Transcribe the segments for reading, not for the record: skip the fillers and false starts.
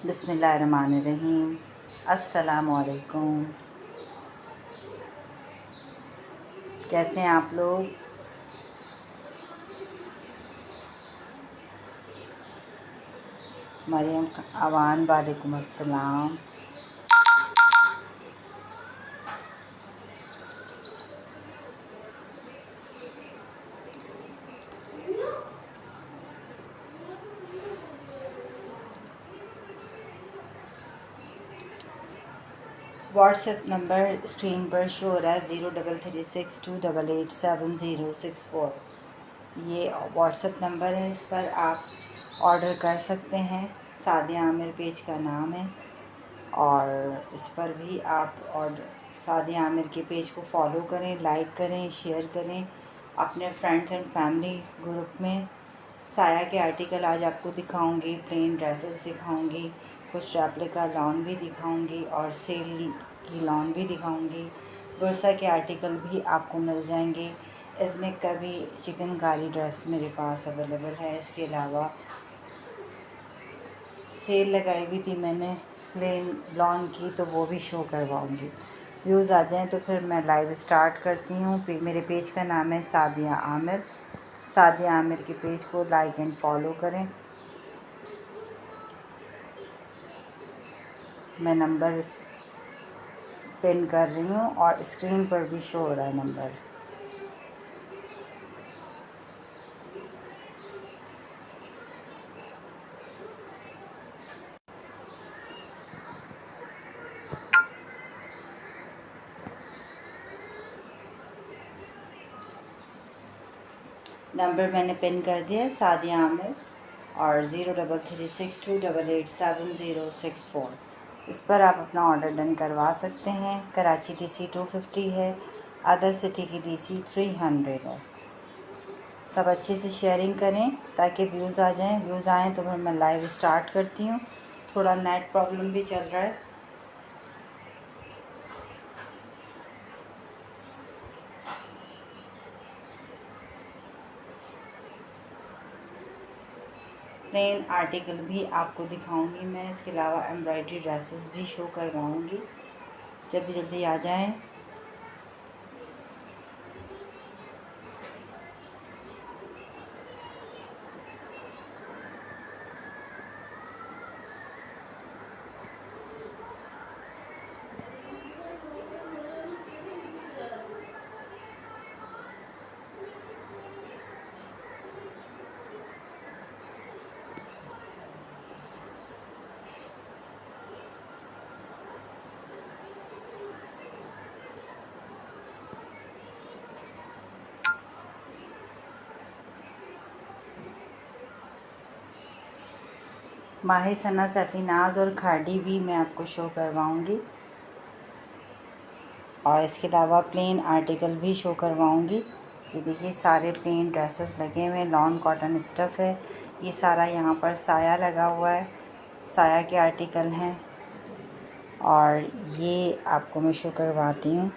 बिस्मिल्लाहिर्रहमानिर्रहीम। अस्सलामुअलैकुम। कैसे हैं आप लोग? मरियम अवान वालेकुम अस्सलाम। व्हाट्सएप नंबर स्क्रीन पर शो हो रहा है 0336288706 ये व्हाट्सएप नंबर है। इस पर आप ऑर्डर कर सकते हैं। सादिया आमिर पेज का नाम है और इस पर भी आप ऑर्डर सादिया आमिर के पेज को फॉलो करें, लाइक करें, शेयर करें अपने फ्रेंड्स एंड फैमिली ग्रुप में। साया के आर्टिकल आज आपको दिखाऊंगी, प्लेन ड्रेसेस दिखाऊंगी, कुछ रेप्लिका लॉन भी दिखाऊंगी और सेल की लॉन भी दिखाऊंगी। बुरसा के आर्टिकल भी आपको मिल जाएंगे। इसमें का भी चिकनकारी ड्रेस मेरे पास अवेलेबल है। इसके अलावा सेल लगाई हुई थी मैंने प्लेन लॉन की, तो वो भी शो करवाऊंगी। व्यूज़ आ जाएं तो फिर मैं लाइव स्टार्ट करती हूँ। मेरे पेज का नाम है सादिया आमिर। सादिया आमिर के पेज को लाइक एंड फॉलो करें। मैं नंबर पिन कर रही हूँ और स्क्रीन पर भी शो हो रहा है नंबर। नंबर मैंने पिन कर दिया है, सादिया आमिर, और 0336288706 इस पर आप अपना ऑर्डर डन करवा सकते हैं। कराची DC 250 है, अदर सिटी की DC 300 है। सब अच्छे से शेयरिंग करें ताकि व्यूज़ आ जाएं। व्यूज़ आएँ तो फिर मैं लाइव स्टार्ट करती हूँ। थोड़ा नेट प्रॉब्लम भी चल रहा है। प्लेन आर्टिकल भी आपको दिखाऊंगी मैं। इसके अलावा एम्ब्रॉयडरी ड्रेसेस भी शो करवाऊंगी। जल्दी जल्दी आ जाएं। माही सना, सफ़ीनाज और खाड़ी भी मैं आपको शो करवाऊंगी और इसके अलावा प्लेन आर्टिकल भी शो करवाऊंगी। ये देखिए सारे प्लेन ड्रेसेस लगे हुए हैं, लॉन कॉटन स्टफ़ है। ये सारा यहाँ पर साया लगा हुआ है, साया के आर्टिकल हैं और ये आपको मैं शो करवाती हूँ।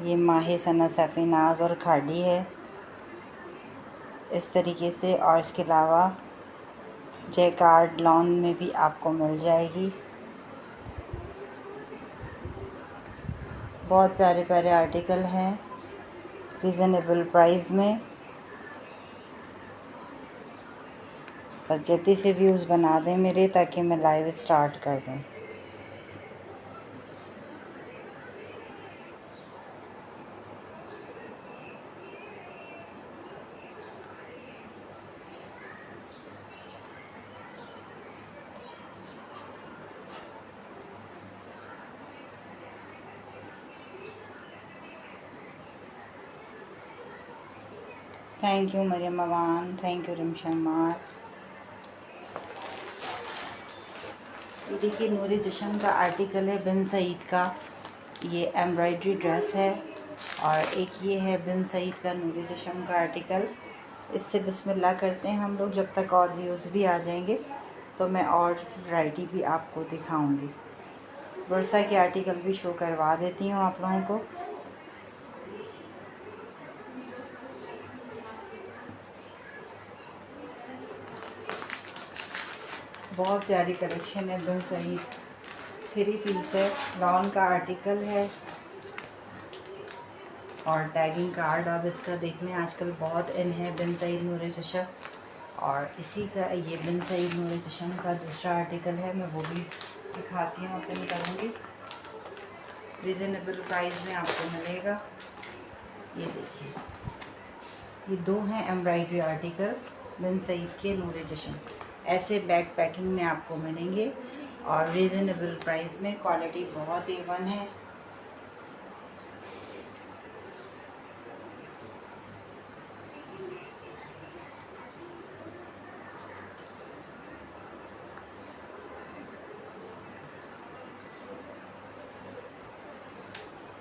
ये माही सना, सफ़ीनाज और खाड़ी है इस तरीके से। और इसके अलावा जैकार्ड लॉन में भी आपको मिल जाएगी। बहुत प्यारे प्यारे आर्टिकल हैं रीज़नेबल प्राइस में। बस जल्दी से व्यूज़ बना दें मेरे, ताकि मैं लाइव स्टार्ट कर दूं। Thank you Mariam Awan, thank you रिमशमार। ये देखिए नूरे जश्न का आर्टिकल है, बिन सईद का। ये एम्ब्रॉयडरी ड्रेस है और एक ये है बिन सईद का नूरे जश्न का आर्टिकल। इससे बिस्मिल्लाह करते हैं हम लोग। जब तक और व्यूज़ भी आ जाएंगे तो मैं और वैरायटी भी आपको दिखाऊंगी। बुरसा के आर्टिकल भी शो करवा देती हूँ आप लोगों को। बहुत प्यारी कलेक्शन है। बिन सईद 3 पीस है, लॉन का आर्टिकल है और टैगिंग कार्ड अब इसका देखने आजकल बहुत इन है। बिन सईद नूर चशम, और इसी का ये बिन सईद नूर चशम का दूसरा आर्टिकल है, मैं वो भी दिखाती हूँ, ओपन करूँगी। रिजनेबल प्राइस में आपको मिलेगा। ये देखिए, ये 2 हैं एम्ब्रॉयडरी आर्टिकल बिन सईद के नूर चशम। ऐसे बैग पैकिंग में आपको मिलेंगे और रीज़नेबल प्राइस में। क्वालिटी बहुत A1 है।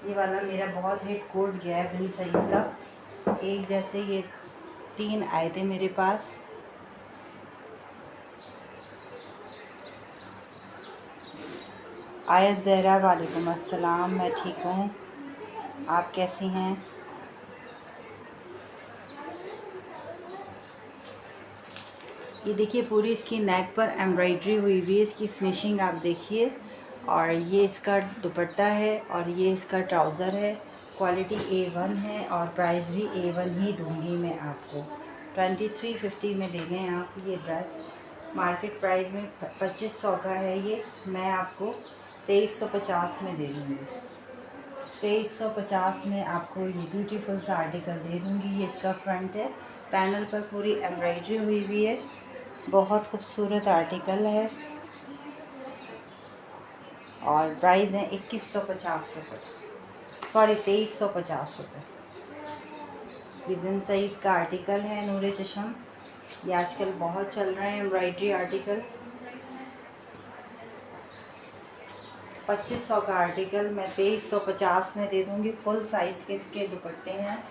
ये वाला मेरा बहुत हिट कोट गया है बिन सईद का। एक जैसे ये 3 आए थे मेरे पास। आयत ज़हरा, वालेकुम अस्सलाम, मैं ठीक हूँ, आप कैसी हैं? ये देखिए, पूरी इसकी नेक पर एम्ब्रॉयडरी हुई हुई है, इसकी फिनिशिंग आप देखिए। और ये इसका दुपट्टा है और ये इसका ट्राउज़र है। क्वालिटी A1 है और प्राइस भी A1 ही दूंगी मैं आपको। 2350 में ले लें आप ये ड्रेस। मार्केट प्राइस में 2500 का है ये, मैं आपको 2350 में दे दूँगी। 2350 में आपको ये ब्यूटीफुल सा आर्टिकल दे दूँगी। ये इसका फ्रंट है, पैनल पर पूरी एम्ब्रॉयडरी हुई हुई है, बहुत खूबसूरत आर्टिकल है और प्राइस है 2150 रुपये, सॉरी 2350 रुपये। ये बिन सईद का आर्टिकल है नूर चशम, ये आजकल बहुत चल रहा है एम्ब्रॉयडरी आर्टिकल। 2500 का आर्टिकल मैं 2350 में दे दूँगी। फुल साइज़ के इसके दुपट्टे हैं।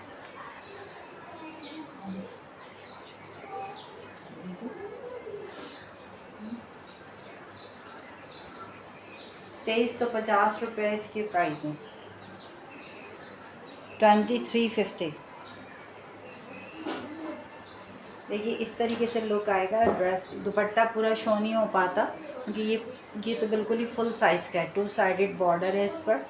2350 रुपये इसके प्राइस हैं। 2350। देखिए, इस तरीके से लुक आएगा। ड्रेस दुपट्टा पूरा शो नहीं हो पाता क्योंकि ये तो बिल्कुल ही फुल साइज़ का है। 2 साइडेड बॉर्डर है इस पर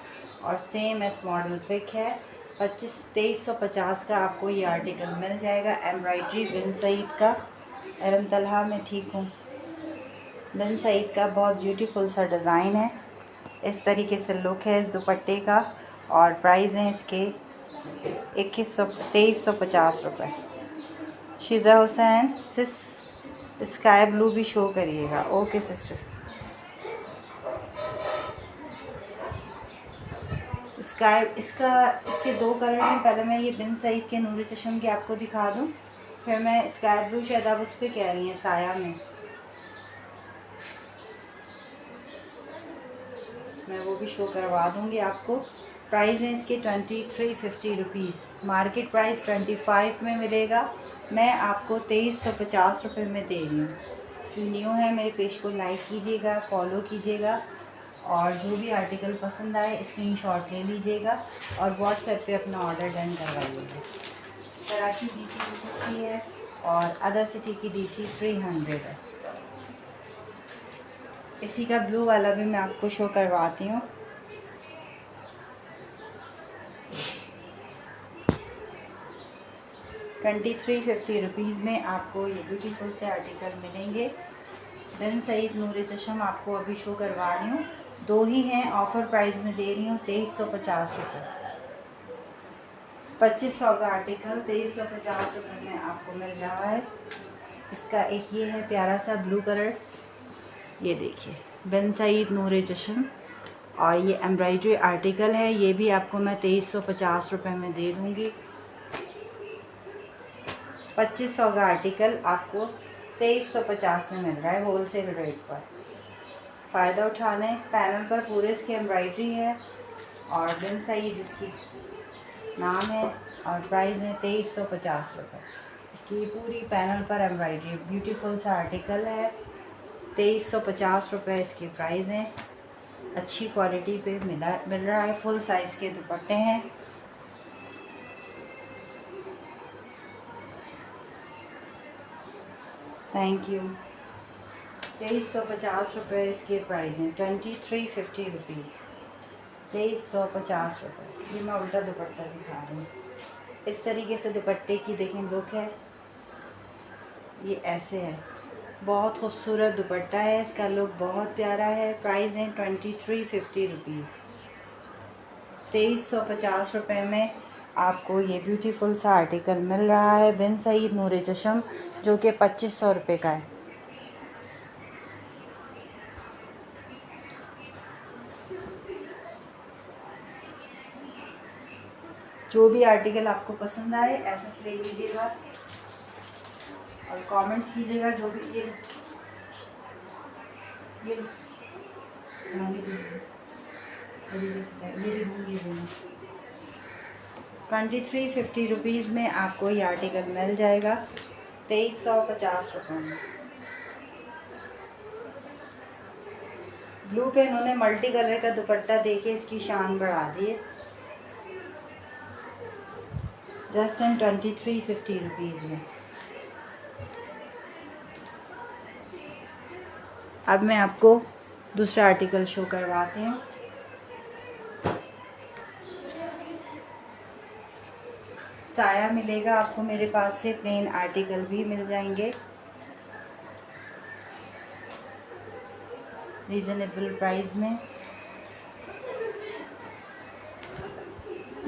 और सेम एस मॉडल पिक है। 2350 का आपको ये आर्टिकल मिल जाएगा। एम्ब्रॉयडरी बिन सईद का। एरम तलहा, मैं ठीक हूँ। बिन सईद का बहुत ब्यूटीफुल सा डिज़ाइन है। इस तरीके से लुक है इस दुपट्टे का और प्राइस है इसके 2350 रुपये। शिज़ा हुसैन, सिस स्काई ब्लू भी शो करिएगा। Okay sister. इसके 2 कलर हैं। पहले मैं ये बिन सईद के नूर चशम के आपको दिखा दूँ, फिर मैं स्काई ब्लू, शायद आप उस पर कह रही हैं साया में, मैं वो भी शो करवा दूँगी आपको। प्राइस है इसके 2350 रुपीज़। मार्केट प्राइस 25 में मिलेगा, मैं आपको 2350 रुपये में दे रही हूँ। जो न्यू है मेरे पेज को लाइक कीजिएगा, फॉलो कीजिएगा और जो भी आर्टिकल पसंद आए स्क्रीनशॉट ले लीजिएगा और व्हाट्सएप पे अपना ऑर्डर डन करवाइएगा। कराची DC 250 है और अदर सिटी की DC 300 है। इसी का ब्लू वाला भी मैं आपको शो करवाती हूँ। ₹2350 में आपको ये ब्यूटीफुल से आर्टिकल मिलेंगे। बिन सईद नूर चशम आपको अभी शो करवा रही हूँ। 2 ही हैं, ऑफ़र प्राइस में दे रही हूँ 2350 रुपये। 2500 का आर्टिकल 2350 रुपये में आपको मिल रहा है। इसका एक ये है प्यारा सा ब्लू कलर, ये देखिए, बिन सईद नूर चशम और ये एम्ब्रॉयडरी आर्टिकल है। ये भी आपको मैं 2350 रुपये में दे दूँगी। 2500 का आर्टिकल आपको 2350 में मिल रहा है होलसेल रेट पर। फ़ायदा उठा लें। पैनल पर पूरे इसकी एम्ब्रॉयडरी है और बिन सईद इसकी नाम है और प्राइस है 2350 रुपये। इसकी पूरी पैनल पर एम्ब्रॉयडरी ब्यूटीफुल सा आर्टिकल है। 2350 रुपये इसके प्राइस हैं। अच्छी क्वालिटी पे मिल रहा है। फुल साइज़ के दुपट्टे हैं। Thank you. 2350 इसके प्राइस हैं, 2350 रुपीज़, 2350 रुपये। ये मैं उल्टा दुपट्टा दिखा रही हूँ। इस तरीके से दुपट्टे की देखें लुक है, ये ऐसे है। बहुत खूबसूरत दुपट्टा है, इसका लुक बहुत प्यारा है। प्राइस है 2350 रुपीज़। 2350 रुपये में आपको ये ब्यूटीफुल सा आर्टिकल मिल रहा है बिन सईद नूर चशम, जो कि 2500 रुपये का है। जो भी आर्टिकल आपको पसंद आए ऐसा ले लीजिएगा और कमेंट्स कीजिएगा। जो भी ये 2350 रुपीज़ में आपको ये आर्टिकल मिल जाएगा, 2350 रुपये में। ब्लू पे इन्होंने मल्टी कलर का दुपट्टा देके इसकी शान बढ़ा दी है। जस्ट इन 2350 रुपीज़ में। अब मैं आपको दूसरा आर्टिकल शो करवाती हूँ। साया मिलेगा आपको मेरे पास से, प्लेन आर्टिकल भी मिल जाएंगे रीज़नेबल प्राइस में।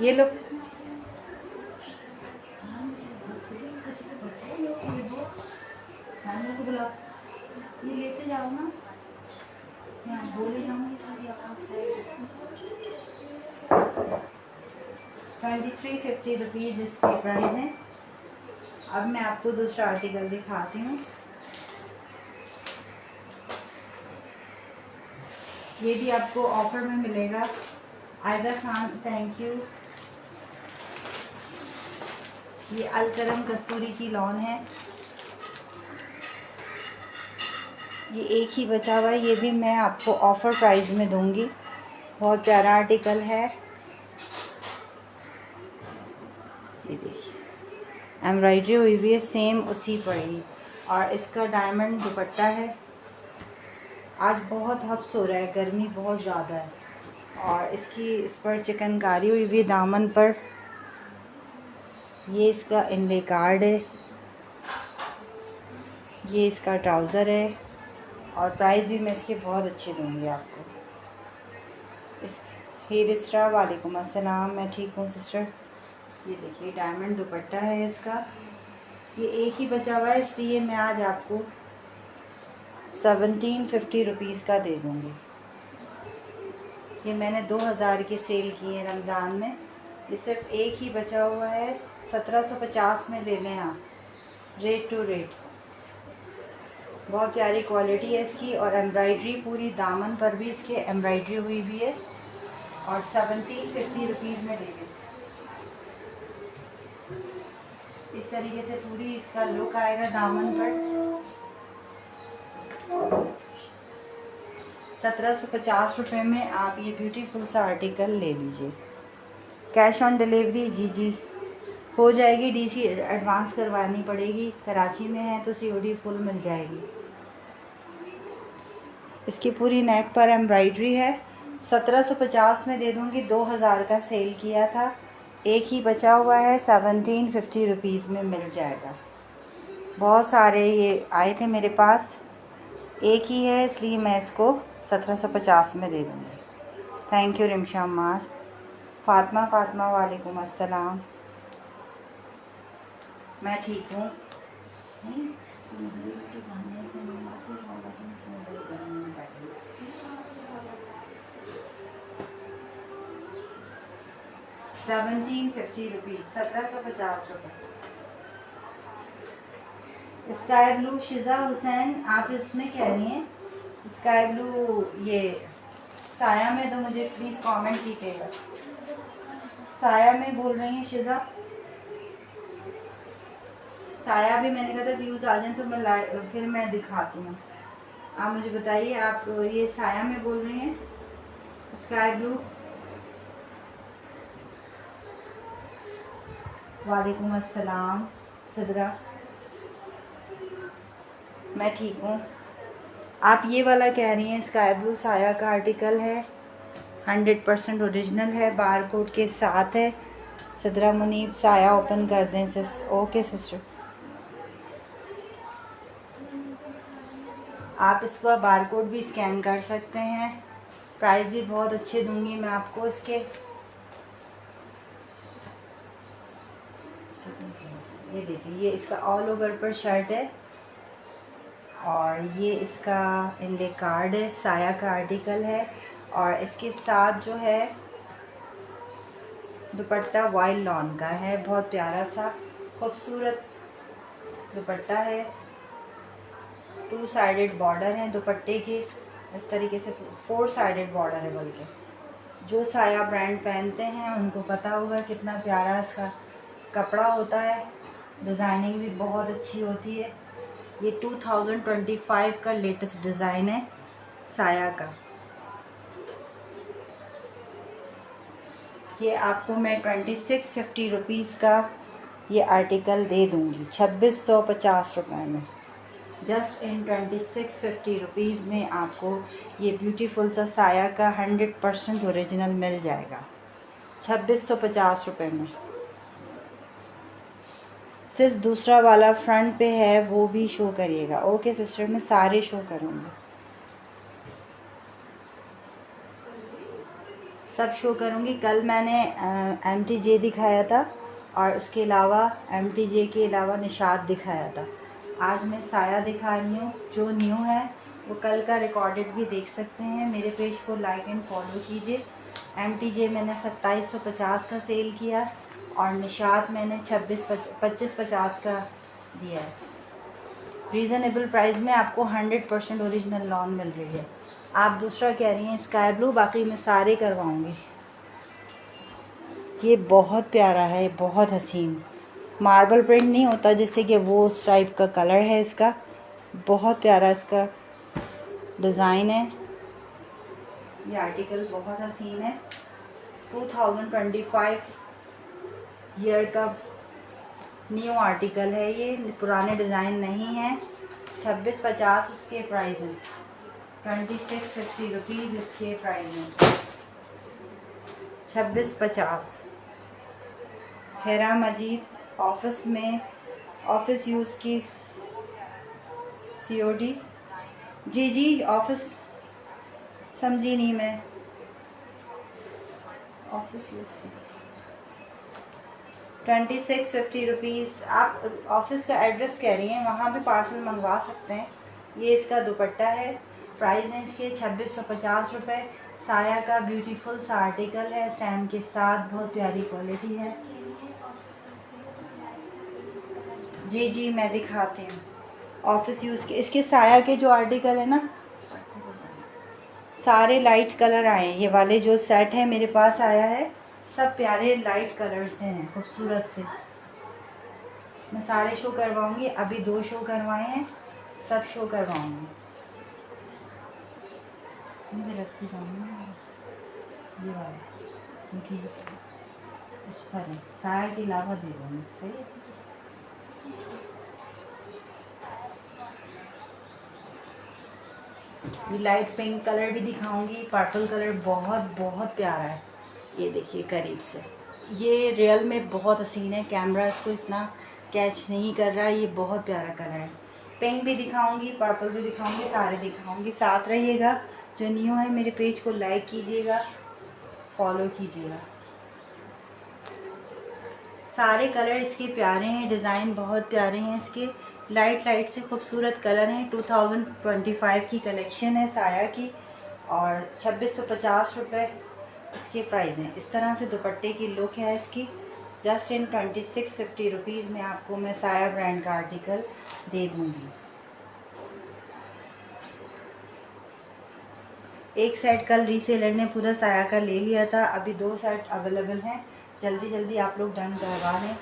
ये लो, ये लेते जाओ ना, मैं बोले जाऊँगी सारी आवाज़। 2350 रुपीज़ इसके प्राइस हैं। अब मैं आपको दूसरा आर्टिकल दिखाती हूँ। ये भी आपको ऑफर में मिलेगा। Aiza Khan, thank you. ये अलकरम कस्तूरी की लॉन है, ये एक ही बचा हुआ है, ये भी मैं आपको ऑफ़र प्राइस में दूंगी। बहुत प्यारा आर्टिकल है। ये देखिए एम्ब्रॉयडरी हुई हुई है सेम उसी पर ही, और इसका डायमंड दुपट्टा है। आज बहुत हब्स हो रहा है, गर्मी बहुत ज़्यादा है, और इस पर चिकनकारी हुई हुई दामन पर। ये इसका इनले कार्ड है, ये इसका ट्राउज़र है, और प्राइस भी मैं इसके बहुत अच्छे दूंगी आपको। इस हिरिस्रा, वालेकुम अस्सलाम, मैं ठीक हूँ सिस्टर। ये देखिए डायमंड दुपट्टा है इसका, ये एक ही बचा हुआ है, इसलिए मैं आज आपको 1750 रुपीज़ का दे दूँगी। ये मैंने 2000 के सेल किए हैं रमज़ान में, ये सिर्फ एक ही बचा हुआ है। 1750 में ले लें आप, रेट टू रेट। बहुत प्यारी क्वालिटी है इसकी, और एम्ब्रॉयडरी पूरी दामन पर भी इसके एम्ब्रॉयडरी हुई भी है, और 1750 रुपीज़ में ले लें। इस तरीके से पूरी इसका लुक आएगा दामन पर। 1750 रुपये में आप ये ब्यूटीफुल सा आर्टिकल ले लीजिए। कैश ऑन डिलीवरी जी हो जाएगी, डीसी एडवांस करवानी पड़ेगी। कराची में है तो सीओडी फुल मिल जाएगी। इसकी पूरी नेक पर एम्ब्रॉयडरी है। 1750 में दे दूँगी, 2000 का सेल किया था, एक ही बचा हुआ है, 1750 रुपीज़ में मिल जाएगा। बहुत सारे ये आए थे मेरे पास, एक ही है इसलिए मैं इसको 1750 में दे दूँगी। Thank you Rimsha Ammar. फ़ातिमा वालेकुम अस्सलाम, मैं ठीक हूँ। 1750 रुपीज़, 1750 रुपये। स्काई ब्लू शिजा हुसैन, आप इसमें कह रही हैं स्काई ब्लू, ये साया में, तो मुझे प्लीज़ कमेंट कीजिएगा। साया में बोल रही हैं शिजा? साया भी मैंने कहा था व्यूज़ आ जाएं तो मैं फिर मैं दिखाती हूँ। आप मुझे बताइए, आप ये साया में बोल रही हैं स्काई ब्लू? वालेकुम अस्सलाम सिद्रा, मैं ठीक हूँ। आप ये वाला कह रही हैं, स्काई ब्लू साया का आर्टिकल है, 100% ओरिजिनल है, बार कोड के साथ है। सदरा मुनीब साया ओपन कर दें सिस। ओके सिस्टर, आप इसका बार कोड भी स्कैन कर सकते हैं। प्राइस भी बहुत अच्छे दूंगी मैं आपको इसके। ये देखिए, ये इसका ऑल ओवर पर शर्ट है और ये इसका इंडे कार्ड है, साया का आर्टिकल है। और इसके साथ जो है दुपट्टा वाइल्ड लॉन का है, बहुत प्यारा सा खूबसूरत दुपट्टा है। 2 साइडेड बॉर्डर हैं दुपट्टे के, इस तरीके से 4 साइडेड बॉर्डर है। बल्कि जो साया ब्रांड पहनते हैं उनको पता होगा कितना प्यारा इसका कपड़ा होता है। डिज़ाइनिंग भी बहुत अच्छी होती है। ये 2025 का लेटेस्ट डिज़ाइन है साया का। ये आपको मैं 2650 रुपीज़ का ये आर्टिकल दे दूँगी, 2650 रुपये में। जस्ट इन 2650 रुपीज़ में आपको ये ब्यूटीफुल सा साया का 100% ओरिजिनल मिल जाएगा, 2650 रुपये में। सिर्फ दूसरा वाला फ्रंट पे है वो भी शो करिएगा। ओके सिस्टर, मैं सारे शो करूँगी, सब शो करूँगी। कल मैंने MTJ दिखाया था और उसके अलावा MTJ के अलावा निशात दिखाया था। आज मैं साया दिखा रही हूँ, जो न्यू है वो कल का रिकॉर्डेड भी देख सकते हैं। मेरे पेज को लाइक एंड फॉलो कीजिए। MTJ मैंने 2750 का सेल किया और निशात मैंने 2550 का दिया है। रीज़नेबल प्राइस में आपको 100% ओरिजिनल लॉन मिल रही है। आप दूसरा कह रही हैं स्काई ब्लू, बाकी मैं सारे करवाऊँगी। ये बहुत प्यारा है, बहुत हसीन मार्बल प्रिंट नहीं होता जैसे कि वो उस टाइप का कलर है इसका। बहुत प्यारा इसका डिज़ाइन है। ये आर्टिकल बहुत हसीन है। 2025 ईयर का न्यू आर्टिकल है, ये पुराने डिज़ाइन नहीं है। 2650 इसके प्राइस हैं, 2650 रुपीज़ इसके प्राइस हैं, 2650। हेरा मजीद ऑफिस में, ऑफिस यूज़ की COD। जी जी, ऑफिस समझी नहीं मैं, ऑफिस यूज़ की 2650 रुपीज़। आप ऑफिस का एड्रेस कह रही हैं, वहाँ भी पार्सल मंगवा सकते हैं। ये इसका दुपट्टा है, प्राइस है इसके 2650 रुपये। साया का ब्यूटीफुल सा आर्टिकल है, स्टैम्प के साथ, बहुत प्यारी क्वालिटी है। जी जी, मैं दिखाती हूँ। ऑफिस यूज़ के इसके साया के जो आर्टिकल है ना, सारे लाइट कलर आए हैं। ये वाले जो सेट है मेरे पास आया है, सब प्यारे लाइट कलर से हैं, खूबसूरत से। मैं सारे शो करवाऊंगी, अभी 2 शो करवाए हैं, सब शो करवाऊंगी। मैं रखती जाऊँगी ये वाला, क्योंकि उस पर है, साया के अलावा दे दूँगी। सही है। ये लाइट पिंक कलर भी दिखाऊंगी, पर्पल कलर बहुत बहुत प्यारा है। ये देखिए करीब से, ये रियल में बहुत हसीन है, कैमरा इसको इतना कैच नहीं कर रहा। ये बहुत प्यारा कलर है। पिंक भी दिखाऊंगी, पर्पल भी दिखाऊंगी, सारे दिखाऊंगी। साथ रहिएगा। जो न्यू है मेरे पेज को लाइक कीजिएगा, फॉलो कीजिएगा। सारे कलर इसके प्यारे हैं, डिज़ाइन बहुत प्यारे हैं इसके, लाइट लाइट से खूबसूरत कलर हैं। 2025 की कलेक्शन है साया की और 2650 रुपये इसके प्राइस हैं। इस तरह से दुपट्टे की लुक है इसकी। जस्ट इन 2650 रुपीज़ में आपको मैं साया ब्रांड का आर्टिकल दे दूँगी। एक सेट कल रीसेलर ने पूरा साया का ले लिया था, अभी 2 सेट अवेलेबल हैं। जल्दी जल्दी आप लोग डन करवा लें,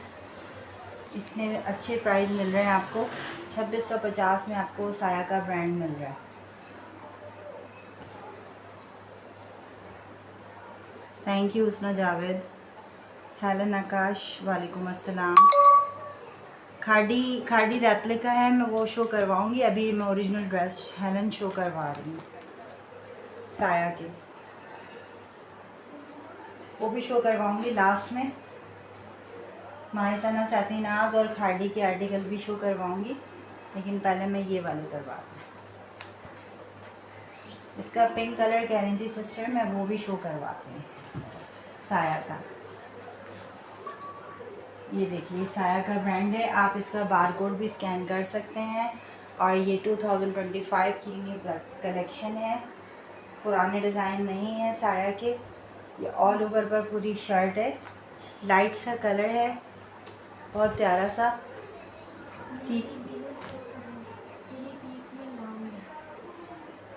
इसमें अच्छे प्राइस मिल रहे हैं आपको। 2650 में आपको साया का ब्रांड मिल रहा है। थैंक यू उसना जावेद। हेलन आकाश, वालेकुम अस्सलाम। खाड़ी खाड़ी रेप्लिका है, मैं वो शो करवाऊंगी। अभी मैं ओरिजिनल ड्रेस हेलन शो करवा रही हूँ साया के, वो भी शो करवाऊंगी लास्ट में। माहिसना सैफीनाज और खाड़ी के आर्टिकल भी शो करवाऊंगी, लेकिन पहले मैं ये वाले करवा दूँ। इसका पिंक कलर कह रही थी सिस्टर, मैं वो भी शो करवाती हूँ साया का। ये देखिए साया का ब्रांड है, आप इसका बारकोड भी स्कैन कर सकते हैं। और ये 2025 की न्यू कलेक्शन है, पुराने डिज़ाइन नहीं है साया के। ये ऑल ओवर पर पूरी शर्ट है, लाइट सा कलर है, बहुत प्यारा सा। ठीक,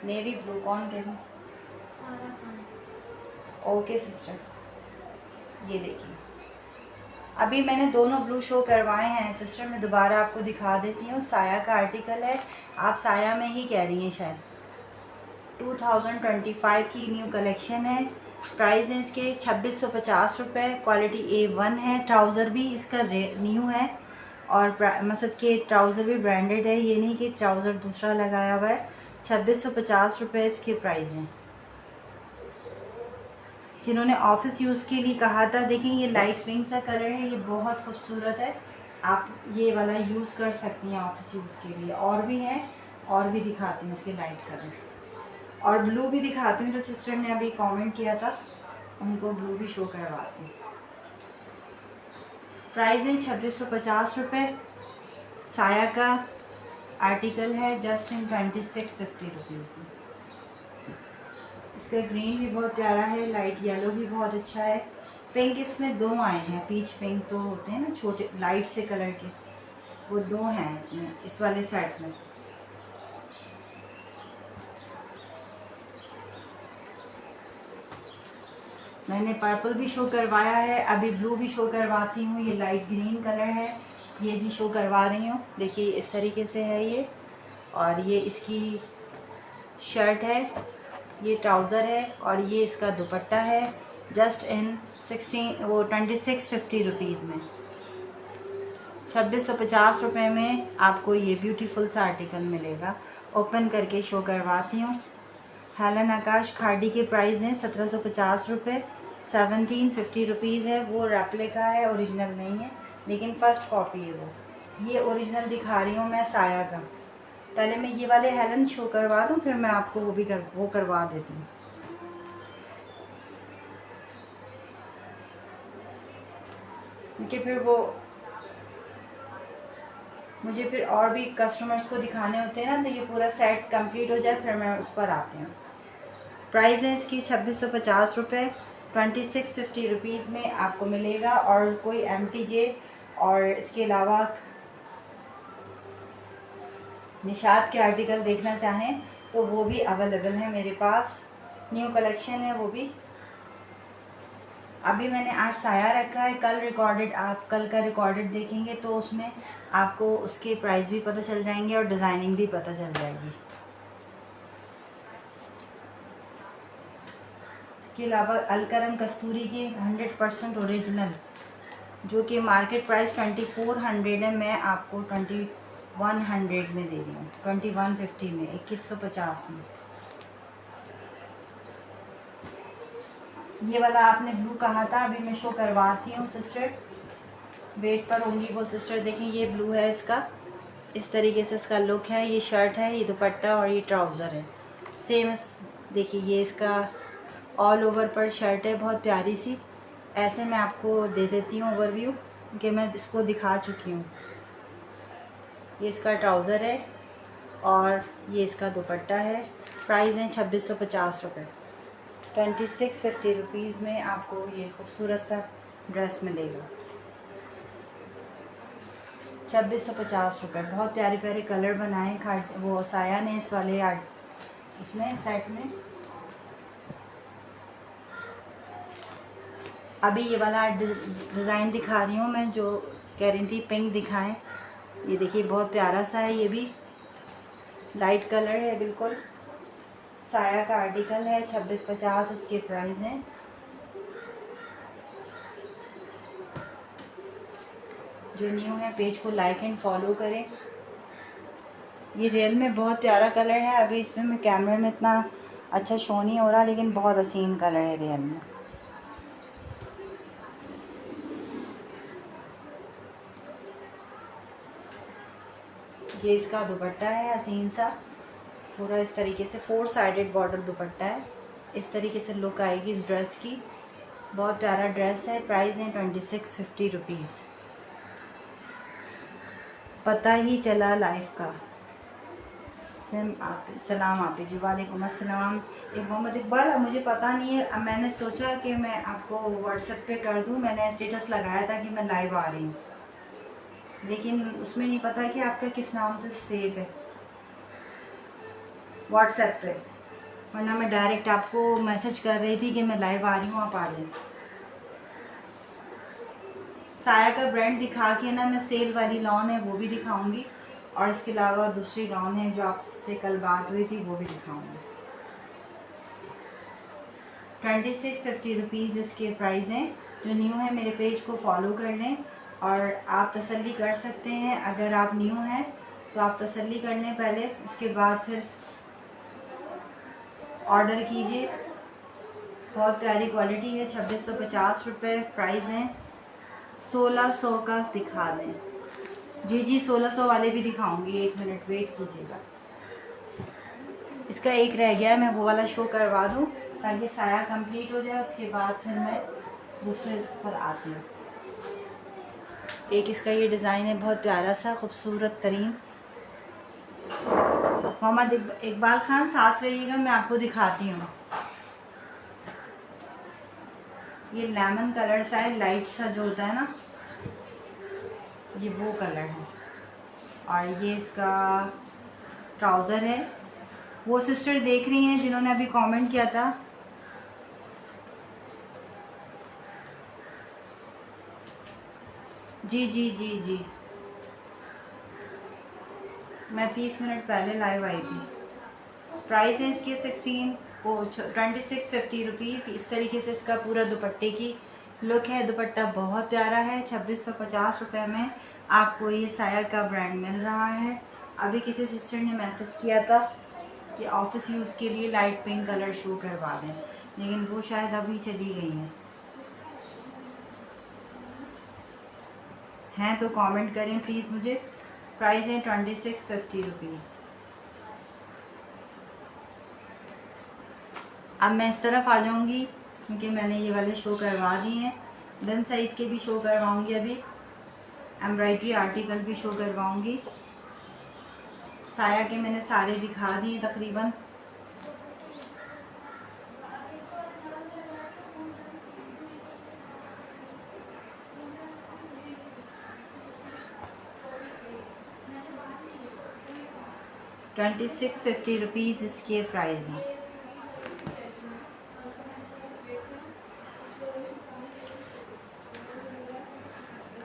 नेवी ब्लू कौन कह रही? ओके सिस्टर, ये देखिए अभी मैंने दोनों ब्लू शो करवाए हैं सिस्टर। मैं दोबारा आपको दिखा देती हूँ। साया का आर्टिकल है, आप साया में ही कह रही हैं शायद। 2025 की न्यू कलेक्शन है। प्राइस है इसके 2650 रुपये। क्वालिटी A1 है। ट्राउज़र भी इसका न्यू है, और मसद के ट्राउज़र भी ब्रांडेड है, ये नहीं कि ट्राउज़र दूसरा लगाया हुआ है। 2650 रुपये इसके प्राइस हैं। जिन्होंने ऑफिस यूज़ के लिए कहा था, देखें ये लाइट पिंक सा कलर है, ये बहुत खूबसूरत है। आप ये वाला यूज़ कर सकती हैं ऑफिस यूज़ के लिए। और भी हैं, और भी दिखाती हूँ उसके लाइट कलर, और ब्लू भी दिखाती हूँ। जो सिस्टर ने अभी कमेंट किया था उनको ब्लू भी शो करवाती हूँ। प्राइस है 2650 रुपये। साया का आर्टिकल है, जस्ट इन 2650 रुपीज़ में। इसका ग्रीन भी बहुत प्यारा है, लाइट येलो भी बहुत अच्छा है। पिंक इसमें दो आए हैं, पीच पिंक तो होते हैं ना छोटे लाइट से कलर के, वो दो हैं इसमें, इस वाले सेट में। मैंने पर्पल भी शो करवाया है, अभी ब्लू भी शो करवाती हूँ। ये लाइट ग्रीन कलर है, ये भी शो करवा रही हूँ। देखिए इस तरीके से है ये, और ये इसकी शर्ट है, ये ट्राउज़र है, और ये इसका दुपट्टा है। जस्ट इन 2650 रुपीज़ में, 2650 रुपये में आपको ये ब्यूटीफुल सा आर्टिकल मिलेगा। ओपन करके शो करवाती हूँ। हेलन आकाश खाड़ी के प्राइस हैं 1750 रुपये। 1750 रुपीज़ है। वो रेप्लिका है, ओरिजिनल नहीं है, लेकिन फ़र्स्ट कॉपी है वो। ये ओरिजिनल दिखा रही हूँ मैं साया का। पहले मैं ये वाले हेलन शो करवा दूँ, फिर मैं आपको वो करवा देती हूँ। क्योंकि फिर वो मुझे फिर और भी कस्टमर्स को दिखाने होते हैं ना, तो ये पूरा सेट कंप्लीट हो जाए फिर मैं उस पर आती हूँ। प्राइस है इसकी 2650 रुपये। 2650 रुपीज़ में आपको मिलेगा। और कोई MTJ और इसके अलावा निशात के आर्टिकल देखना चाहें तो वो भी अवेलेबल है मेरे पास। न्यू कलेक्शन है वो भी। अभी मैंने आज साया रखा है, कल रिकॉर्डेड, आप कल का रिकॉर्डेड देखेंगे तो उसमें आपको उसके प्राइस भी पता चल जाएंगे और डिज़ाइनिंग भी पता चल जाएगी। इसके अलावा अलकरम कस्तूरी की 100% ओरिजिनल, जो कि मार्केट प्राइस 2400 है, मैं आपको 2100 में दे रही हूँ, 2150 में, 2150 में। ये वाला आपने ब्लू कहा था, अभी मैं शो करवाती हूँ सिस्टर, वेट पर होंगी वो सिस्टर। देखें ये ब्लू है, इसका इस तरीके से इसका लुक है। ये शर्ट है, ये दुपट्टा और ये ट्राउज़र है सेम। देखिए ये इसका ऑल ओवर पर शर्ट है, बहुत प्यारी सी। ऐसे मैं आपको दे देती हूँ ओवरव्यू, कि मैं इसको दिखा चुकी हूँ। ये इसका ट्राउज़र है और ये इसका दुपट्टा है। प्राइस है 2650 रुपये। 2650 रुपीज़ में आपको ये खूबसूरत सा ड्रेस मिलेगा। 2650 रुपये। बहुत प्यारे प्यारे कलर बनाए वो साया ने इस वाले उसमें सेट में। अभी ये वाला डिज़ाइन दिखा रही हूँ मैं, जो कह रही थी पिंक दिखाएं। ये देखिए बहुत प्यारा सा है, ये भी लाइट कलर है बिल्कुल। साया का आर्टिकल है, 2650 इसके प्राइस हैं। जो न्यू है पेज को लाइक एंड फॉलो करें। ये रियल में बहुत प्यारा कलर है। अभी इसमें मैं कैमरे में इतना अच्छा शो नहीं हो रहा, लेकिन बहुत हसीन कलर है रियल में। ये इसका दुपट्टा है हसीन सा, पूरा इस तरीके से 4 साइडेड बॉर्डर दुपट्टा है। इस तरीके से लुक आएगी इस ड्रेस की। बहुत प्यारा ड्रेस है। प्राइस है 2650 रुपीज़। पता ही चला लाइफ का। सलाम आप जी। वालेकुम अस्सलाम। मोहम्मद इकबाल, अब मुझे पता नहीं है, अब मैंने सोचा कि मैं आपको व्हाट्सएप पे कर दूं। मैंने स्टेटस लगाया था कि मैं लाइव आ रही हूँ, लेकिन उसमें नहीं पता कि आपका किस नाम से सेव है व्हाट्सएप पे, वरना मैं डायरेक्ट आपको मैसेज कर रही थी कि मैं लाइव आ रही हूँ, आप आ जाए। साया का ब्रांड दिखा के ना मैं सेल वाली लॉन है वो भी दिखाऊंगी, और इसके अलावा दूसरी लॉन है जो आपसे कल बात हुई थी वो भी दिखाऊंगी। 2650 रुपीज़ इसके प्राइस हैं। जो न्यू है मेरे पेज को फॉलो कर लें, और आप तसल्ली कर सकते हैं। अगर आप न्यू हैं तो आप तसल्ली कर लें पहले, उसके बाद फिर ऑर्डर कीजिए। बहुत प्यारी क्वालिटी है। 2650 रुपये प्राइस हैं। 1600 का दिखा दें। जी जी, 1600 वाले भी दिखाऊंगी, 1 मिनट वेट कीजिएगा। इसका एक रह गया है, मैं वो वाला शो करवा दूं ताकि साया कंप्लीट हो जाए, उसके बाद फिर मैं दूसरे उस पर आती हूँ। एक इसका ये डिज़ाइन है बहुत प्यारा सा खूबसूरत तरीन। मोहम्मद इकबाल ख़ान साथ रहिएगा, मैं आपको दिखाती हूँ। ये लेमन कलर सा है, लाइट सा जो होता है ना, ये वो कलर है। और ये इसका ट्राउज़र है। वो सिस्टर देख रही हैं जिन्होंने अभी कमेंट किया था। जी जी जी जी, मैं 30 मिनट पहले लाइव आई थी। प्राइस है इसके 2650 रुपीज़। इस तरीके से इसका पूरा दुपट्टे की लुक है। दुपट्टा बहुत प्यारा है। 2650 रुपये में आपको ये साया का ब्रांड मिल रहा है। अभी किसी सिस्टर ने मैसेज किया था कि ऑफिस यूज़ के लिए लाइट पिंक कलर शो करवा दें, लेकिन वो शायद अभी चली गई हैं तो कमेंट करें प्लीज़ मुझे। प्राइस है 2650 रुपीज़। अब मैं इस तरफ आ जाऊंगी क्योंकि मैंने ये वाले शो करवा दिए हैं। दिन सईद के भी शो करवाऊंगी, अभी एम्ब्रॉयडरी आर्टिकल भी शो करवाऊंगी। साया के मैंने सारे दिखा दिए तकरीबन। ₹2650 रुपीज़ इसके प्राइस हैं।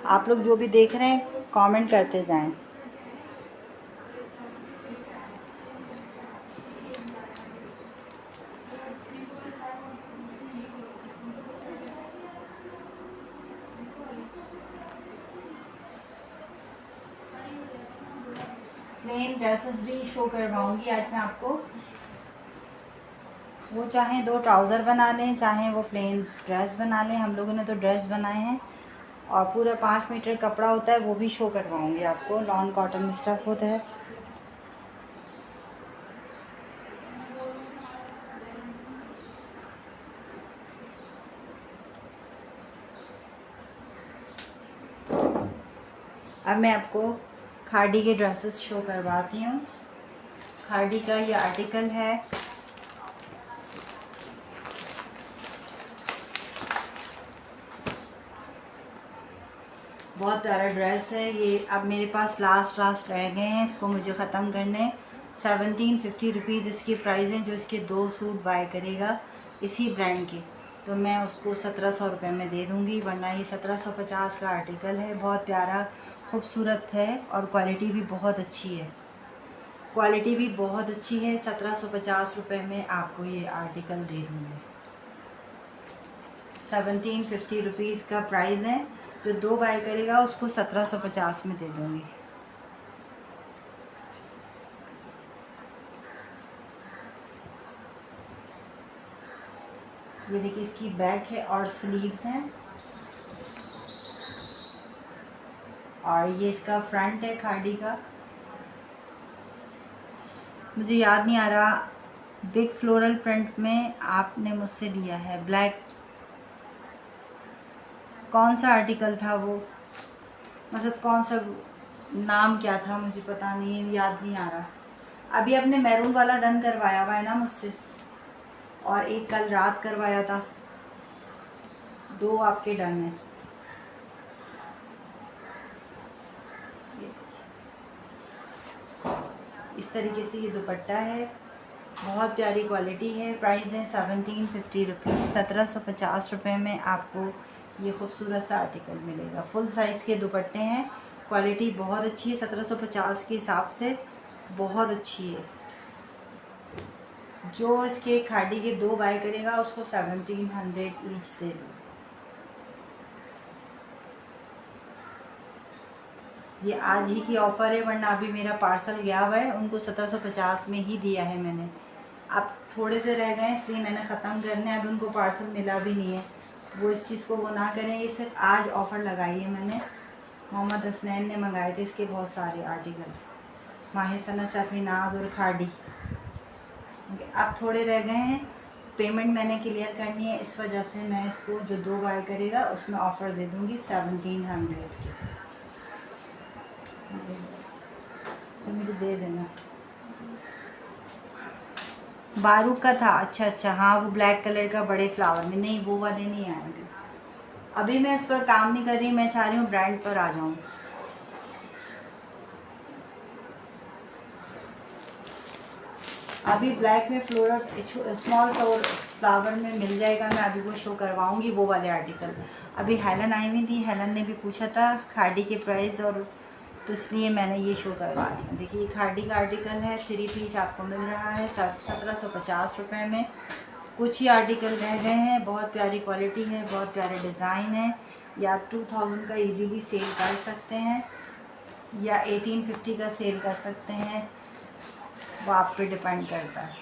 आप लोग जो भी देख रहे हैं कमेंट करते जाएं। प्लेन ड्रेसेस भी शो करवाऊंगी आज मैं आपको। वो चाहे 2 ट्राउज़र बना लें, चाहे वो प्लेन ड्रेस बना लें। हम लोगों ने तो ड्रेस बनाए हैं, और पूरा 5 मीटर कपड़ा होता है वो भी शो करवाऊंगी आपको। लॉन कॉटन स्टफ होता है। अब मैं आपको खाड़ी के ड्रेसेस शो करवाती हूँ। खाड़ी का ये आर्टिकल है। बहुत प्यारा ड्रेस है ये। अब मेरे पास लास्ट रह गए हैं, इसको मुझे ख़त्म करने। 1750 रुपीज़ इसकी प्राइस है। जो इसके 2 सूट बाय करेगा इसी ब्रांड के, तो मैं उसको 1700 रुपये में दे दूँगी, वरना ये 1750 का आर्टिकल है। बहुत प्यारा खूबसूरत है, और क्वालिटी भी बहुत अच्छी है। 1750 रुपये में आपको ये आर्टिकल दे दूँगी। 1750 रुपीज़ का प्राइस है। जो 2 बाय करेगा उसको 1750 में दे दूँगी। ये देखिए इसकी बैक है और स्लीव्स हैं, और ये इसका फ्रंट है खाड़ी का। मुझे याद नहीं आ रहा, बिग फ्लोरल प्रिंट में आपने मुझसे लिया है ब्लैक, कौन सा आर्टिकल था वो, मतलब कौन सा नाम क्या था मुझे पता नहीं है, याद नहीं आ रहा। अभी आपने मैरून वाला डन करवाया हुआ है ना मुझसे, और एक कल रात करवाया था, 2 आपके डन है। इस तरीके से ये दुपट्टा है, बहुत प्यारी क्वालिटी है। प्राइस है 1750 रुपीज़, 1750 रुपये में आपको ये खूबसूरत सा आर्टिकल मिलेगा। फुल साइज़ के दुपट्टे हैं, क्वालिटी बहुत अच्छी है, 1750 के हिसाब से बहुत अच्छी है। जो इसके खाड़ी के 2 बाय करेगा उसको 1700 ईच दे दो। ये आज ही की ऑफ़र है, वरना अभी मेरा पार्सल गया हुआ है, उनको 1750 में ही दिया है मैंने। अब थोड़े से रह गए इसलिए मैंने ख़त्म करने, अभी उनको पार्सल मिला भी नहीं है, वो इस चीज़ को वो ना करें। ये सिर्फ आज ऑफ़र लगाई है मैंने, मोहम्मद हसनैन ने मंगाए थे इसके बहुत सारे आर्टिकल, माह सना सफ़ीनाज और खाड़ी। अब थोड़े रह गए हैं, पेमेंट मैंने क्लियर करनी है, इस वजह से मैं इसको जो 2 बाय करेगा उसमें ऑफ़र दे दूँगी 1700 की। तो मुझे दे देना। बारूक का था, अच्छा हाँ, वो ब्लैक कलर का बड़े फ्लावर में, नहीं वो वाले नहीं आएंगे। अभी मैं इस पर काम नहीं कर रही, मैं चाह रही हूँ ब्रांड पर आ जाऊँ। अभी ब्लैक में फ्लोरल स्मॉल फ्लावर में मिल जाएगा, मैं अभी वो शो करवाऊँगी वो वाले आर्टिकल। अभी हेलन आई हुई थी, हेलन ने भी पूछा था खाड़ी के प्राइस, और तो इसलिए मैंने ये शो करवा रही हूँ। देखिए खाड़ी का आर्टिकल है, 3 पीस आपको मिल रहा है 1750 रुपये में। कुछ ही आर्टिकल रह गए हैं, बहुत प्यारी क्वालिटी है, बहुत प्यारे डिज़ाइन है। या 2000 का इजीली सेल कर सकते हैं, या 1850 का सेल कर सकते हैं, वो आप पे डिपेंड करता है।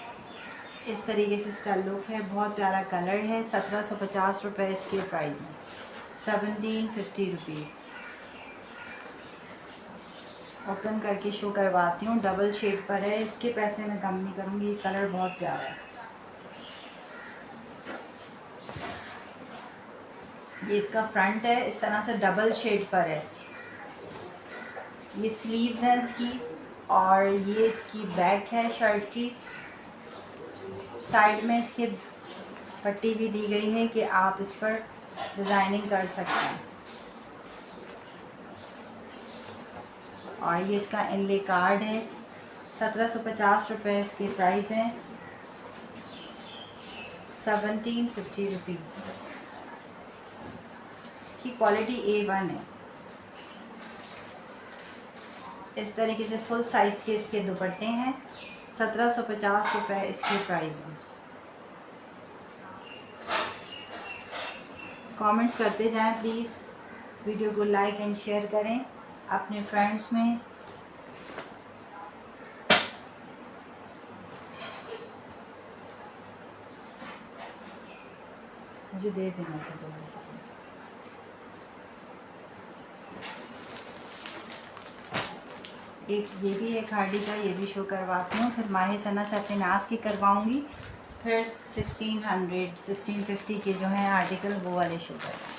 इस तरीके से इसका लुक है, बहुत प्यारा कलर है। 1750 रुपये इसके प्राइस हैं, 1750 रुपीज़। ओपन करके शो करवाती हूँ, डबल शेड पर है, इसके पैसे मैं कम नहीं करूँगी, ये कलर बहुत प्यारा है। ये इसका फ्रंट है, इस तरह से डबल शेड पर है। ये स्लीव्स हैं इसकी, और ये इसकी बैक है शर्ट की। साइड में इसके पट्टी भी दी गई है कि आप इस पर डिज़ाइनिंग कर सकते हैं। और ये इसका इनले कार्ड है, 1750 रुपये इसके प्राइस हैं, 1750 रुपीज़। इसकी क्वालिटी A1 है। इस तरीके से फुल साइज़ के इसके दुपट्टे हैं, 1750 रुपये इसके प्राइस हैं। कमेंट्स करते जाएं प्लीज़, वीडियो को लाइक एंड शेयर करें अपने फ्रेंड्स में। मुझे दे देना था जल्दी से। एक ये भी है खाड़ी का, ये भी शो करवाती हूँ, फिर माह सना सफ़ीनाज की करवाऊँगी, फिर 1650 के जो हैं आर्टिकल वो वाले शो करवाएँ।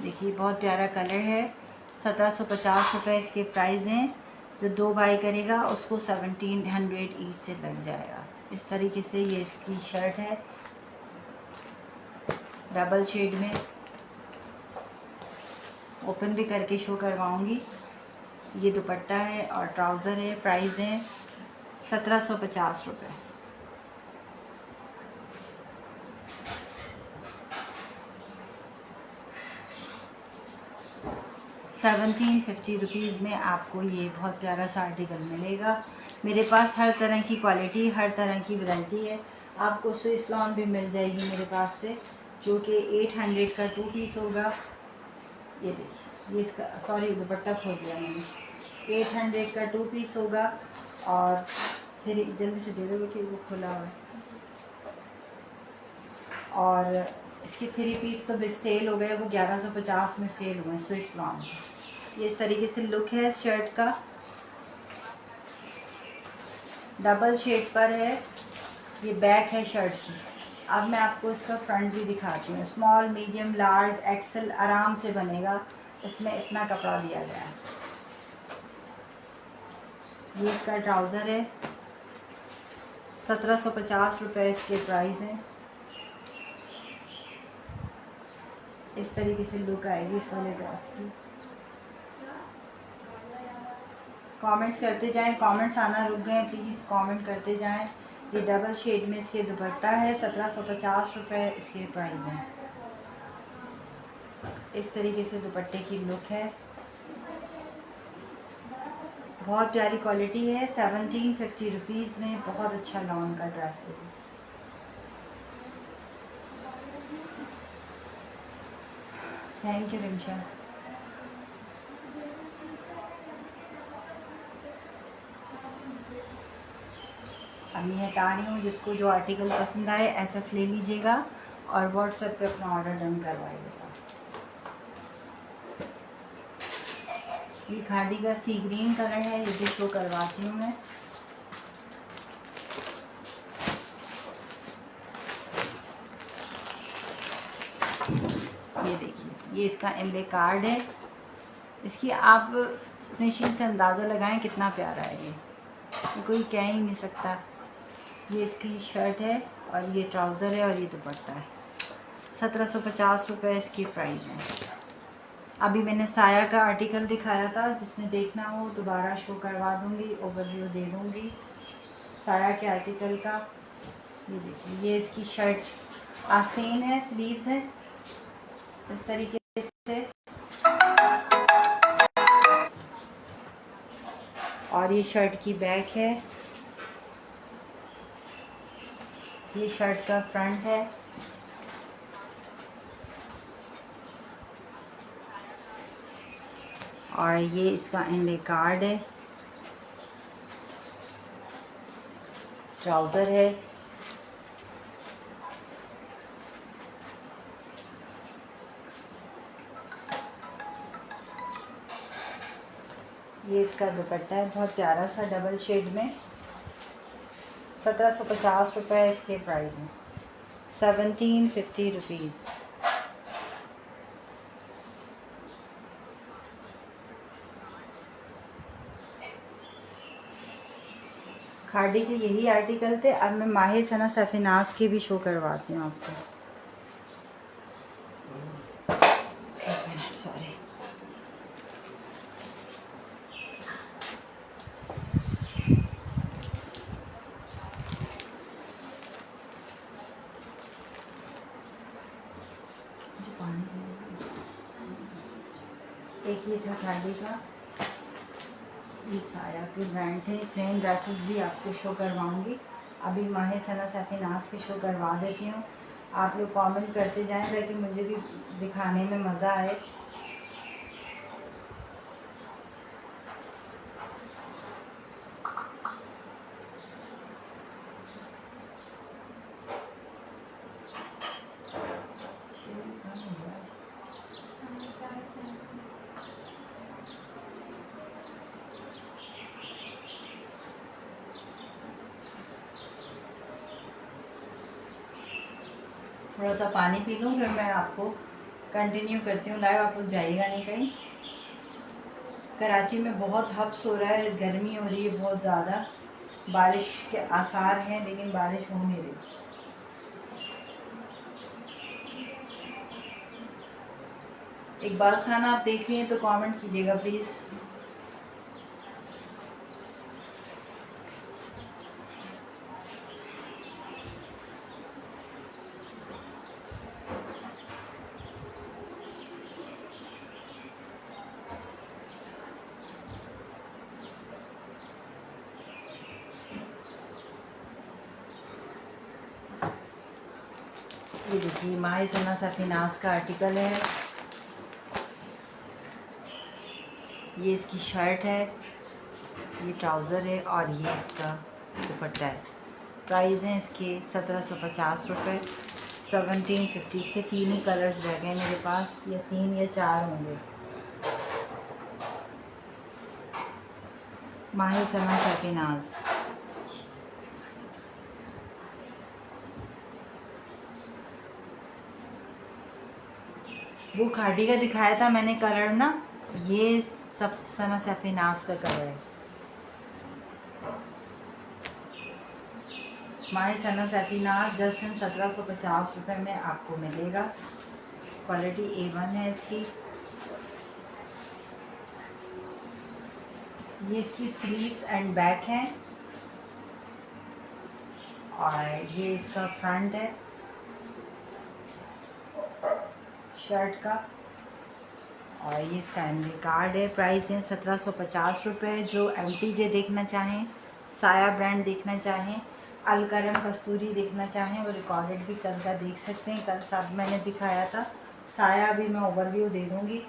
देखिए बहुत प्यारा कलर है, 1750 रुपये इसके प्राइस हैं। जो 2 बाय करेगा उसको 1700 ईच से लग जाएगा। इस तरीके से ये इसकी शर्ट है, डबल शेड में, ओपन भी करके शो करवाऊँगी। ये दुपट्टा है और ट्राउज़र है, प्राइस है 1750 रुपये। 1750 रुपीज़ में आपको ये बहुत प्यारा सा आर्टिकल मिलेगा। मेरे पास हर तरह की क्वालिटी, हर तरह की वैरायटी है। आपको स्विस लॉन भी मिल जाएगी मेरे पास से, जो कि 800 का 2 पीस होगा। ये देखिए, ये इसका, सॉरी दुपट्टा खोल दिया मैंने। 800 का 2 पीस होगा। और फिर जल्दी से दे दो बेटी, वो खुला हुआ है। और इसके 3 पीस तो सेल हो गए, वो 1150 में सेल हुए स्विस लॉन। ये इस तरीके से लुक है इस शर्ट का, डबल शेड पर है। ये बैक है शर्ट की। अब मैं आपको इसका फ्रंट भी दिखाती हूँ। स्मॉल, मीडियम, लार्ज, एक्सेल आराम से बनेगा, इसमें इतना कपड़ा दिया गया है। ये इसका ट्राउज़र है, 1750 रुपये इसके प्राइस हैं। इस तरीके से लुक आएगी इस वाले ड्रेस की। कमेंट्स करते जाएं, कमेंट्स आना रुक गए, प्लीज़ कमेंट करते जाएं। ये डबल शेड में इसके दुपट्टा है, 1750 रुपये इसके प्राइस हैं। इस तरीके से दुपट्टे की लुक है, बहुत प्यारी क्वालिटी है। 1750 रुपीज़ में बहुत अच्छा लॉन का ड्रेस है। Thank you Rimsha. अब मैं हटा रही हूँ। जिसको जो आर्टिकल पसंद आए एसएस ले लीजिएगा और व्हाट्सएप पे अपना ऑर्डर डन करवाइएगा। ये खादी का सी ग्रीन कलर है, ये भी शो करवाती हूँ मैं। ये देखिए, ये इसका एल्ले कार्ड है। इसकी आप फिनिशिंग से अंदाज़ा लगाएं कितना प्यारा है ये कोई कह ही नहीं सकता। ये इसकी शर्ट है और ये ट्राउज़र है और ये दुपट्टा है। 1750 रुपये इसकी प्राइस है। अभी मैंने साया का आर्टिकल दिखाया था, जिसने देखना हो दोबारा शो करवा दूँगी, ओवरव्यू दे दूँगी साया के आर्टिकल का। ये देखिए, ये इसकी शर्ट आस्तीन है, स्लीव्स है इस तरीके से। और ये शर्ट की बैक है, ये शर्ट का फ्रंट है। और ये इसका एंड कार्ड है, ट्राउज़र है। ये इसका दुपट्टा है, बहुत प्यारा सा डबल शेड में। 1750 रुपये इसके प्राइस हैं। 1750 रुपीज़। खाड़ी के यही आर्टिकल थे। अब मैं माहिर सना सफ़िनास के भी शो करवाती हूँ आपको। एक मिनट, सॉरी। एक ये था खाड़ी का, ये साया के ब्रांड थे। प्लेन ड्रेसेस भी आपको शो करवाऊंगी। अभी माहिर सना सफ़िनास के शो करवा देती हूँ। आप लोग कमेंट करते जाएं ताकि मुझे भी दिखाने में मज़ा आए। थोड़ा सा पानी पी लूँ, फिर मैं आपको कंटिन्यू करती हूँ लाइव। आप लोग जाइएगा नहीं कहीं। कराची में बहुत हब्स हो रहा है, गर्मी हो रही है बहुत ज़्यादा। बारिश के आसार हैं लेकिन बारिश हो नहीं रही। इकबाल खान आप देख रही हैं तो कमेंट कीजिएगा प्लीज़। ये देखिए माही सना सफीनाज का आर्टिकल है। ये इसकी शर्ट है, ये ट्राउज़र है और ये इसका दुपट्टा है। प्राइस हैं इसके 1750 रुपये, 1750। इसके 3 ही कलर्स रह गए मेरे पास, या 3 या 4 होंगे। माही सना सफीनाज। वो खाड़ी का दिखाया था मैंने कलर ना, ये सब सना सफीनाज का कलर है। माही सना सफीनाज जस्ट 1750 रुपये में आपको मिलेगा। क्वालिटी A1 है इसकी। ये इसकी स्लीव्स एंड बैक है और ये इसका फ्रंट है शर्ट का, और ये इसका एमडी कार्ड है। प्राइस है 1750 रुपये। जो MTJ देखना चाहें, साया ब्रांड देखना चाहें, अलकरम कस्तूरी देखना चाहें, वो रिकॉर्डेड भी कल का देख सकते हैं। कल सब मैंने दिखाया था। साया भी मैं ओवरव्यू दे दूँगी।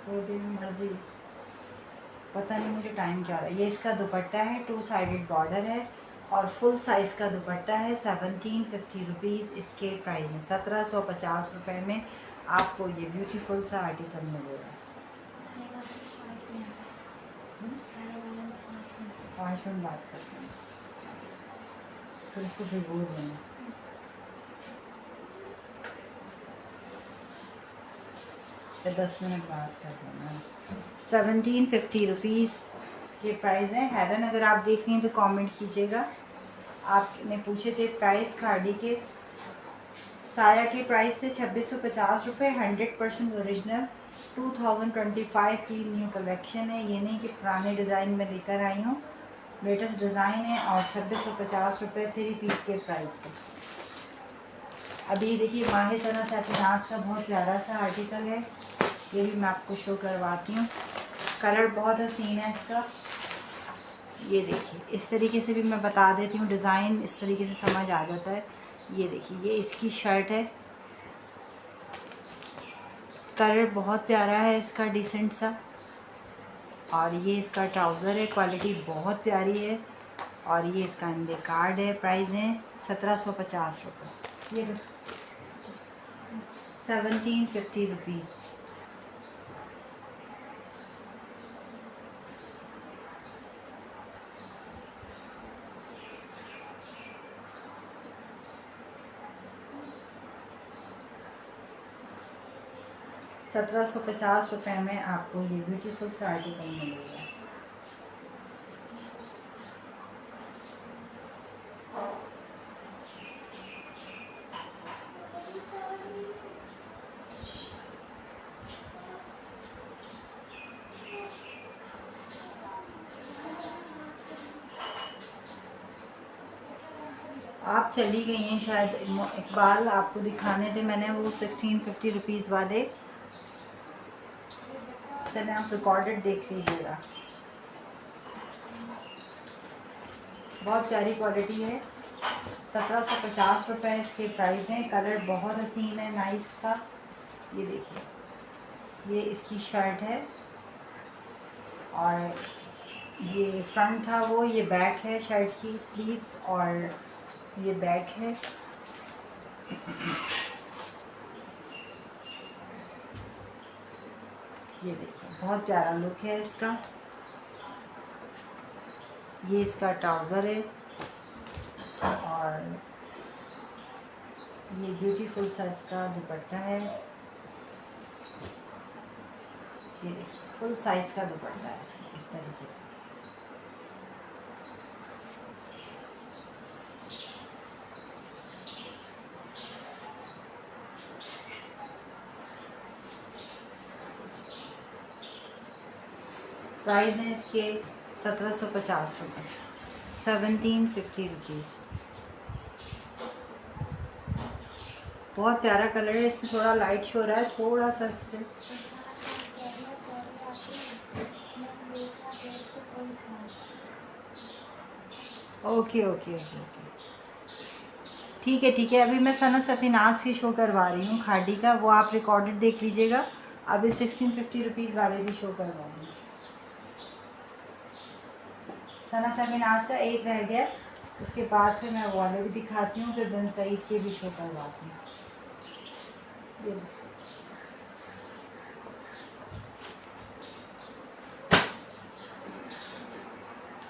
मर्जी, पता नहीं मुझे टाइम क्या हो रहा है। ये इसका दुपट्टा है, 2 साइडेड बॉर्डर है और फुल साइज़ का दुपट्टा है। 1750 रुपीज़ इसके प्राइस हैं। 1750 रुपये में आपको ये ब्यूटीफुल सा आर्टिकल मिलेगा। 5 मिनट बात करते हैं, फिर इसको भिगो देना। फिर 10 मिनट बात कर देना। 1750 रुपीज़ इसके प्राइस हैं। हैरन, अगर आप देख रही हैं तो कमेंट कीजिएगा। आपने पूछे थे प्राइस खाड़ी के। साया के प्राइस थे 2650 रुपये। 100% ओरिजिनल 2025 की न्यू कलेक्शन है। ये नहीं कि पुराने डिज़ाइन में लेकर आई हूँ, लेटेस्ट डिज़ाइन है। और 2650 रुपये 3 पीस के प्राइस थे। अभी देखिए माही सना सफीनाज का बहुत प्यारा सा आर्टिकल है, ये भी मैं आपको शो करवाती हूँ। कलर बहुत हसीन है इसका। ये देखिए इस तरीके से भी मैं बता देती हूँ, डिज़ाइन इस तरीके से समझ आ जाता है। ये देखिए ये इसकी शर्ट है, कलर बहुत प्यारा है इसका, डिसेंट सा। और ये इसका ट्राउज़र है, क्वालिटी बहुत प्यारी है। और ये इसका अंडे कार्ड है। प्राइस है 1750 रुपये। ये 1750 रुपीज़। ₹1750 में आपको ये ब्यूटीफुल सा आर्टिकल मिलेगा। आप चली गई हैं शायद, इकबाल आपको दिखाने थे मैंने वो 1650 रुपीज़ वाले। चलें आप रिकॉर्डेड देख लीजिएगा, बहुत प्यारी क्वालिटी है। 1750 रुपये इसके प्राइस हैं। कलर बहुत हसीन है, नाइस सा। ये देखिए ये इसकी शर्ट है और ये फ्रंट था वो, ये बैक है शर्ट की, स्लीव्स और ये बैक है। ये देखिए बहुत प्यारा लुक है इसका। ये इसका ट्राउज़र है और ये ब्यूटीफुल सा इसका दुपट्टा है। ये देखिए फुल साइज़ का दुपट्टा है इसका, इस तरीके से। प्राइस है इसके 1750 रुपये, 1750 रुपीज़। बहुत प्यारा कलर है, इसमें थोड़ा लाइट शो हो रहा है, थोड़ा सा इससे। Okay okay okay okay. ठीक है। अभी मैं सना सफ़ीनाज की शो करवा रही हूँ खाड़ी का, वो आप रिकॉर्डेड देख लीजिएगा। अभी 1650 रुपीज़ वाले भी शो करवा रही हूँ। सना सफ़ीनाज का एक रह गया, उसके बाद फिर मैं वो वाले भी दिखाती हूँ, फिर बिन सईद के भी शो करवाती हूँ।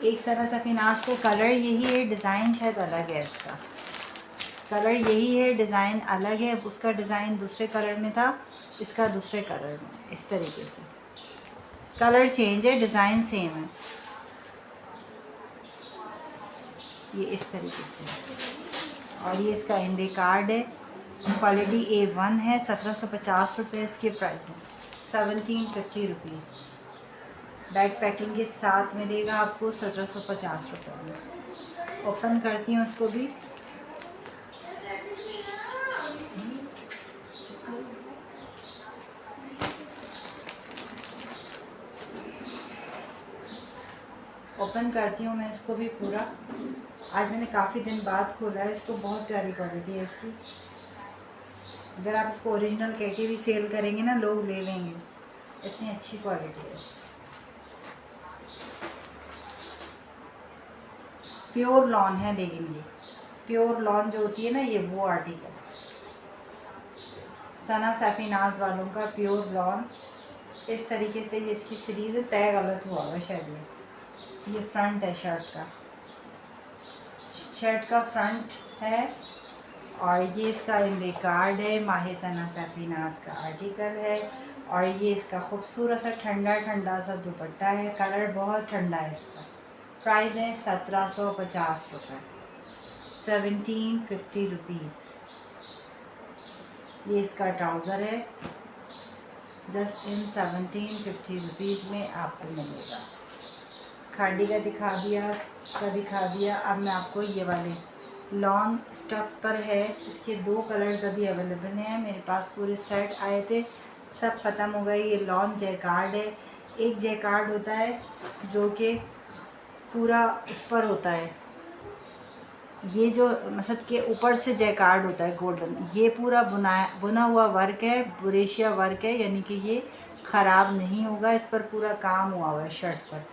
एक सना सफ़ीनाज को कलर यही है, डिज़ाइन शायद अलग है इसका। कलर यही है, डिज़ाइन अलग है। उसका डिज़ाइन दूसरे कलर में था, इसका दूसरे कलर में। इस तरीके से कलर चेंज है, डिज़ाइन सेम है। ये इस तरीके से। और ये इसका इंडे कार्ड है, क्वालिटी A1 है। 1750 रुपये इसके प्राइस है। 1750 रुपीज़ बैग पैकिंग के साथ मिलेगा आपको 1750 रुपये में। ओपन करती हूँ उसको भी। ओपन करती हूँ मैं इसको भी पूरा। आज मैंने काफ़ी दिन बाद खोला है इसको। बहुत प्यारी क्वालिटी है इसकी। अगर आप इसको ओरिजिनल कह के भी सेल करेंगे ना, लोग ले लेंगे, इतनी अच्छी क्वालिटी है। प्योर लॉन है, लेकिन ये प्योर लॉन जो होती है ना, ये वो आर्टिकल सना सफ़ीनाज वालों का प्योर लॉन। इस तरीके से ये इसकी सीरीज़ तय गलत हुआ हुआ शायद। ये फ्रंट है शर्ट का फ्रंट है। और ये इसका इंदे कार्ड है, माहे सना सफ़ीनाज का आर्टिकल है। और ये इसका खूबसूरत सा ठंडा ठंडा सा दुपट्टा है। कलर बहुत ठंडा है इसका। प्राइस है 1750 रुपये, 1750 रुपीज़। ये इसका ट्राउज़र है, जस्ट इन 1750 रुपीज़ में आपको मिलेगा। खाड़ी का दिखा दिया, इसका दिखा दिया। अब मैं आपको ये वाले लॉन स्टफ पर है, इसके 2 कलर्स अभी अवेलेबल हैं। मेरे पास पूरे सेट आए थे, सब ख़त्म हो गए। ये लॉन जैकार्ड है। एक जैकार्ड होता है जो कि पूरा उस पर होता है, ये जो मसद के ऊपर से जैकार्ड होता है गोल्डन, ये पूरा बुना हुआ वर्क है, बुरेशिया वर्क है, यानी कि ये ख़राब नहीं होगा। इस पर पूरा काम हुआ हुआ है शर्ट पर।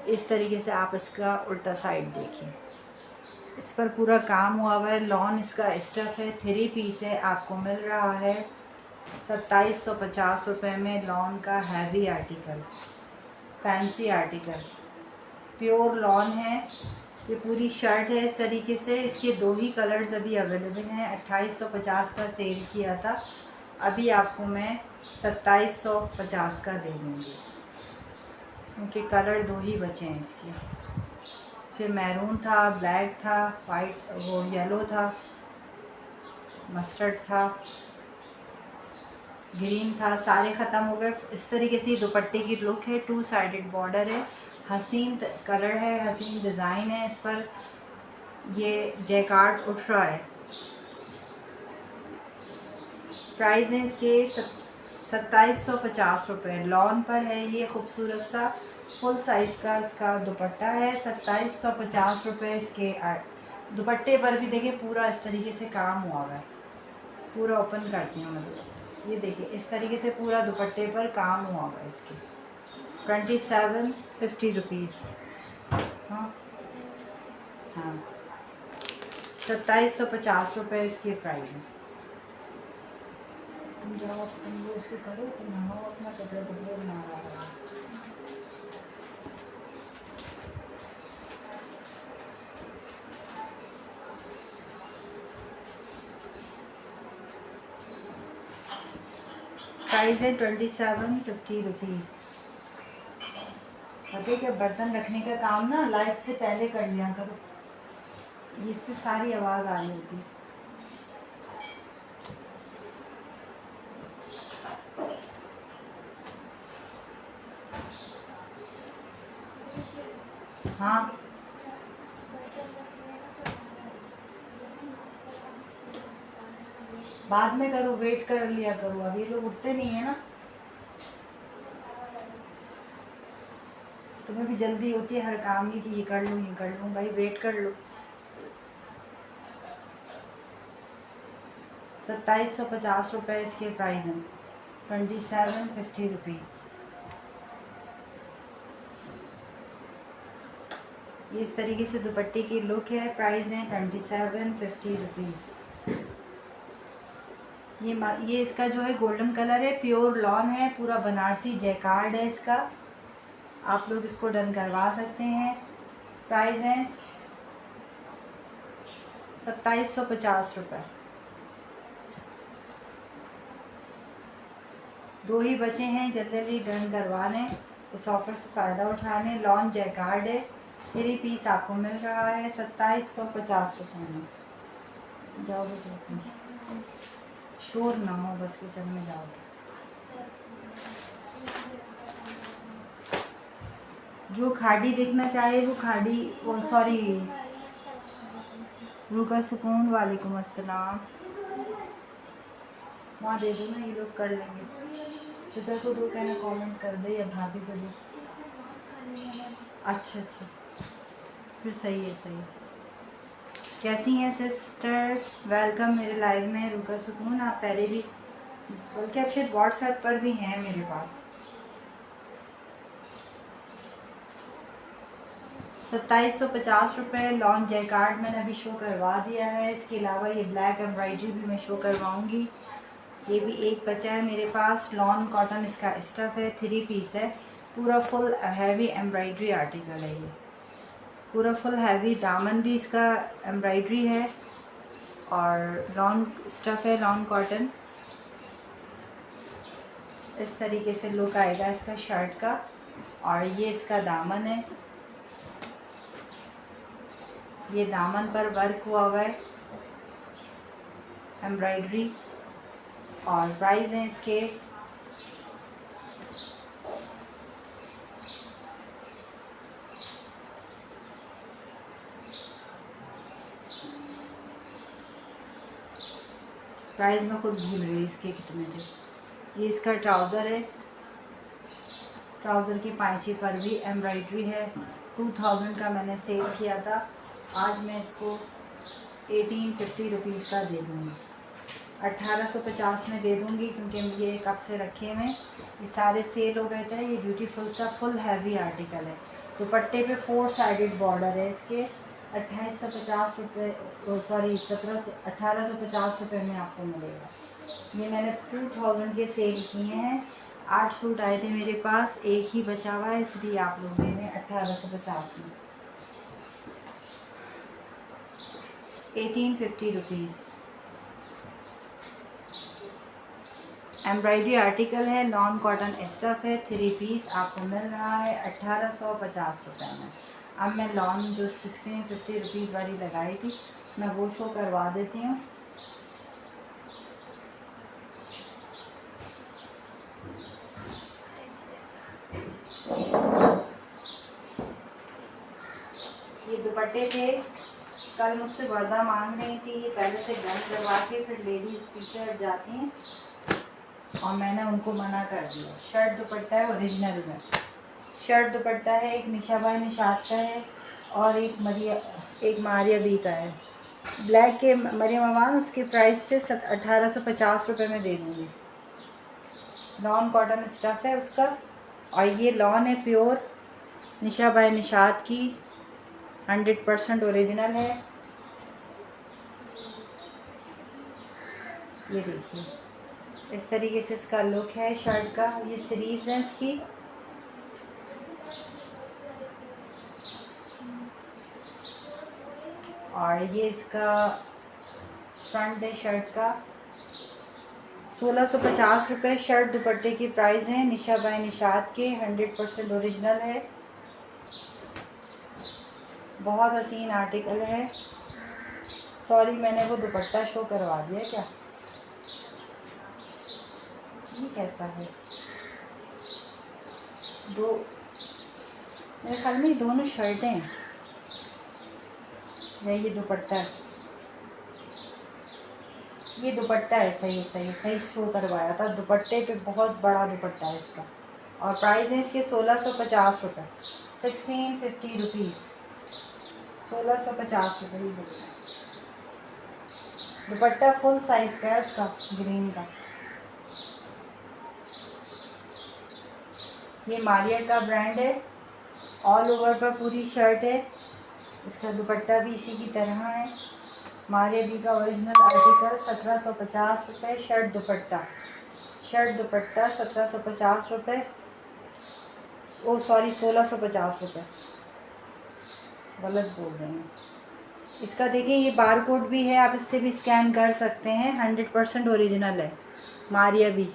इस तरीके से आप इसका उल्टा साइड देखिए, इस पर पूरा काम हुआ हुआ है। लॉन इसका स्टफ है, 3 पीस है, आपको मिल रहा है 2750 रुपये में। लॉन का heavy article, fancy article, pure lawn है। ये पूरी शर्ट है इस तरीके से। इसके 2 ही कलर्स अभी अवेलेबल हैं। 2850 का सेल किया था, अभी आपको मैं 2750 का दे दूँगी, क्योंकि कलर 2 ही बचे हैं इसके। फिर मैरून था, ब्लैक था, वाइट, वो येलो था, मस्टर्ड था, ग्रीन था, सारे ख़त्म हो गए। इस तरीके से दुपट्टे की लुक है। 2 साइडेड बॉर्डर है, हसीन कलर है, हसीन डिज़ाइन है इस पर। ये जैकार्ड उठ रहा है। प्राइस है इसके 2750 रुपये। लॉन पर है ये खूबसूरत सा फुल साइज़ का इसका दुपट्टा है। 2750 रुपये इसके। दुपट्टे पर भी देखिए पूरा इस तरीके से काम हुआ है। पूरा ओपन करती हूँ मैं, ये देखिए इस तरीके से पूरा दुपट्टे पर काम हुआ है इसके। 2750 रुपीज़। हाँ हाँ, 2750 रुपये इसकी प्राइस है। तुम जाओ, तुम वो इसको करो, तुम नहाओ, अपना कपड़े कपड़े बना रहा है। प्राइस है 2750 रुपीज़। पता है क्या, बर्तन रखने का काम ना लाइफ से पहले कर लिया करो, इससे सारी आवाज़ आ रही होती। हाँ, बाद में करो, वेट कर लिया करो, अभी लोग उठते नहीं है ना। तुम्हें भी जल्दी होती है हर काम की कि ये कर लूँ, ये कर लूँ, भाई वेट कर लो। 2750 रुपये इसके प्राइस हैं। 2750 रुपीज़। ये इस तरीके से दुपट्टे की लुक है। प्राइस है 2750 रुपीज़। ये इसका जो है गोल्डन कलर है, प्योर लॉन है, पूरा बनारसी जैकार्ड है इसका। आप लोग इसको डन करवा सकते हैं। प्राइस है 2750 रुपये। 2 ही बचे हैं, जल्दी जल्दी डन करवा लें, इस ऑफ़र से फ़ायदा उठा लें। लॉन जैकार्ड है, 3 पीस आपको मिल रहा है 2750 रुपये में। जाओ शोर ना हो बस, किचन में जाओ। जो खाड़ी देखना चाहे वो खाड़ी, वो सॉरी रुका सुकून, वालेकुम अस्सलाम। वहाँ दे दो ना, ये लोग कर लेंगे। फिर को दो, कहना कमेंट कर दे या भाभी को दो। अच्छा, फिर सही है, सही। कैसी हैं सिस्टर? वेलकम मेरे लाइव में। रुका सुकून, आप पहले भी, बल्कि आप शायद व्हाट्सएप पर भी हैं मेरे पास। 2750 रुपये। लॉन जैकार्ड मैंने अभी शो करवा दिया है। इसके अलावा ये ब्लैक एम्ब्रॉयडरी भी मैं शो करवाऊँगी। ये भी एक बचा है मेरे पास। लॉन कॉटन इसका स्टफ़ है, 3 पीस है, पूरा फुल हैवी एम्ब्रॉयडरी आर्टिकल है। ये पूरा फुल हैवी, दामन भी इसका एम्ब्रॉयडरी है और लॉन स्टफ़ है, लॉन कॉटन। इस तरीके से लुक आएगा इसका शर्ट का। और ये इसका दामन है, ये दामन पर वर्क हुआ हुआ है एम्ब्रॉयडरी। और प्राइस है इसके प्राइस मैं खुद भूल गई इसके कितने थे। ये इसका ट्राउज़र है, ट्राउज़र की पांची पर भी एम्ब्रॉयडरी है। 2000 का मैंने सेल किया था, आज मैं इसको 1850 रुपीज़ का दे दूँगी। 1850 में दे दूँगी, क्योंकि ये कब से रखे हुए, ये सारे सेल हो गए थे। ये ब्यूटीफुल सा फुल हैवी आर्टिकल है। दुपट्टे पे 4 साइडेड बॉर्डर है इसके। 2850 रुपये, सॉरी 1850 रुपये में आपको मिलेगा। ये मैंने 2000 के सेल किए हैं। 8 सूट आए थे मेरे पास, एक ही बचा हुआ है, इसलिए आप लोग ले लें 1850 में। 1850 रुपीज़। एम्ब्रॉयडरी आर्टिकल है, लॉन कॉटन स्टफ़ है, 3 पीस आपको मिल रहा है 1850 रुपये में। अब मैं लॉन जो 1650 रुपीज़ वाली लगाई थी, मैं वो शो करवा देती हूँ। ये दुपट्टे थे, कल मुझसे वर्दा मांग रही थी, ये पहले से डन करवा के फिर लेडीज़ पीछे हट जाती हैं और मैंने उनको मना कर दिया। शर्ट दुपट्टा है ओरिजिनल में, शर्ट दुपट्टा है। एक निशाबाई निशात का है और एक मारिया बी का है। ब्लैक के मरियम अमान, उसके प्राइस थे 1850 रुपये में दे दूँगी। लॉन कॉटन स्टफ़ है उसका, और ये लॉन है प्योर निशाबाई निशात की, 100% ओरिजिनल है। ये देखिए, इस तरीके से इसका लुक है शर्ट का। ये स्लीव्स हैं इसकी, और ये इसका फ्रंट है शर्ट का। 1650 रुपये शर्ट दुपट्टे की प्राइस है, निशा बाय निशात के, 100% ओरिजिनल है। बहुत हसीन आर्टिकल है। सॉरी, मैंने वो दुपट्टा शो करवा दिया क्या? ये कैसा है? दो, मेरे ख्याल में दोनों शर्टें हैं, ये दुपट्टा है, ये दुपट्टा है। सही शो करवाया था। दुपट्टे पे बहुत बड़ा दुपट्टा है इसका, और प्राइस है इसके 1650 रुपये, 1650 रुपीज़, 1650 रुपये। दुपट्टा फुल साइज का है उसका, ग्रीन का। ये मारिया का ब्रांड है, ऑल ओवर पर पूरी शर्ट है। इसका दुपट्टा भी इसी की तरह है। मारिया बी का ओरिजिनल आर्टिकल 1750 रुपये। शर्ट दुपट्टा 1750 रुपये। ओ सॉरी 1650 रुपये, गलत बोल रहे हैं। इसका देखिए ये बार कोड भी है, आप इससे भी स्कैन कर सकते हैं। 100% ओरिजिनल है मारिया बी।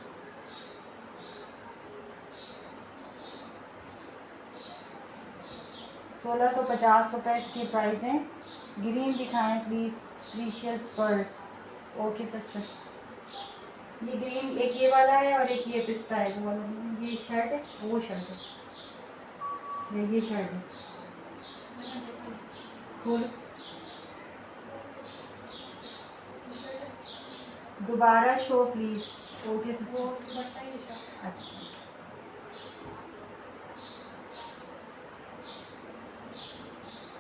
₹1650 इसकी प्राइस है। ग्रीन दिखाएं please, precious pearl. Okay sister, ये ग्रीन एक ये वाला है और एक ये पिस्ता है, वो वाला। ये शर्ट है, वो शर्ट है, ये शर्ट है। खोलो, दोबारा शो प्लीज़। ओके सिस्टर, अच्छा।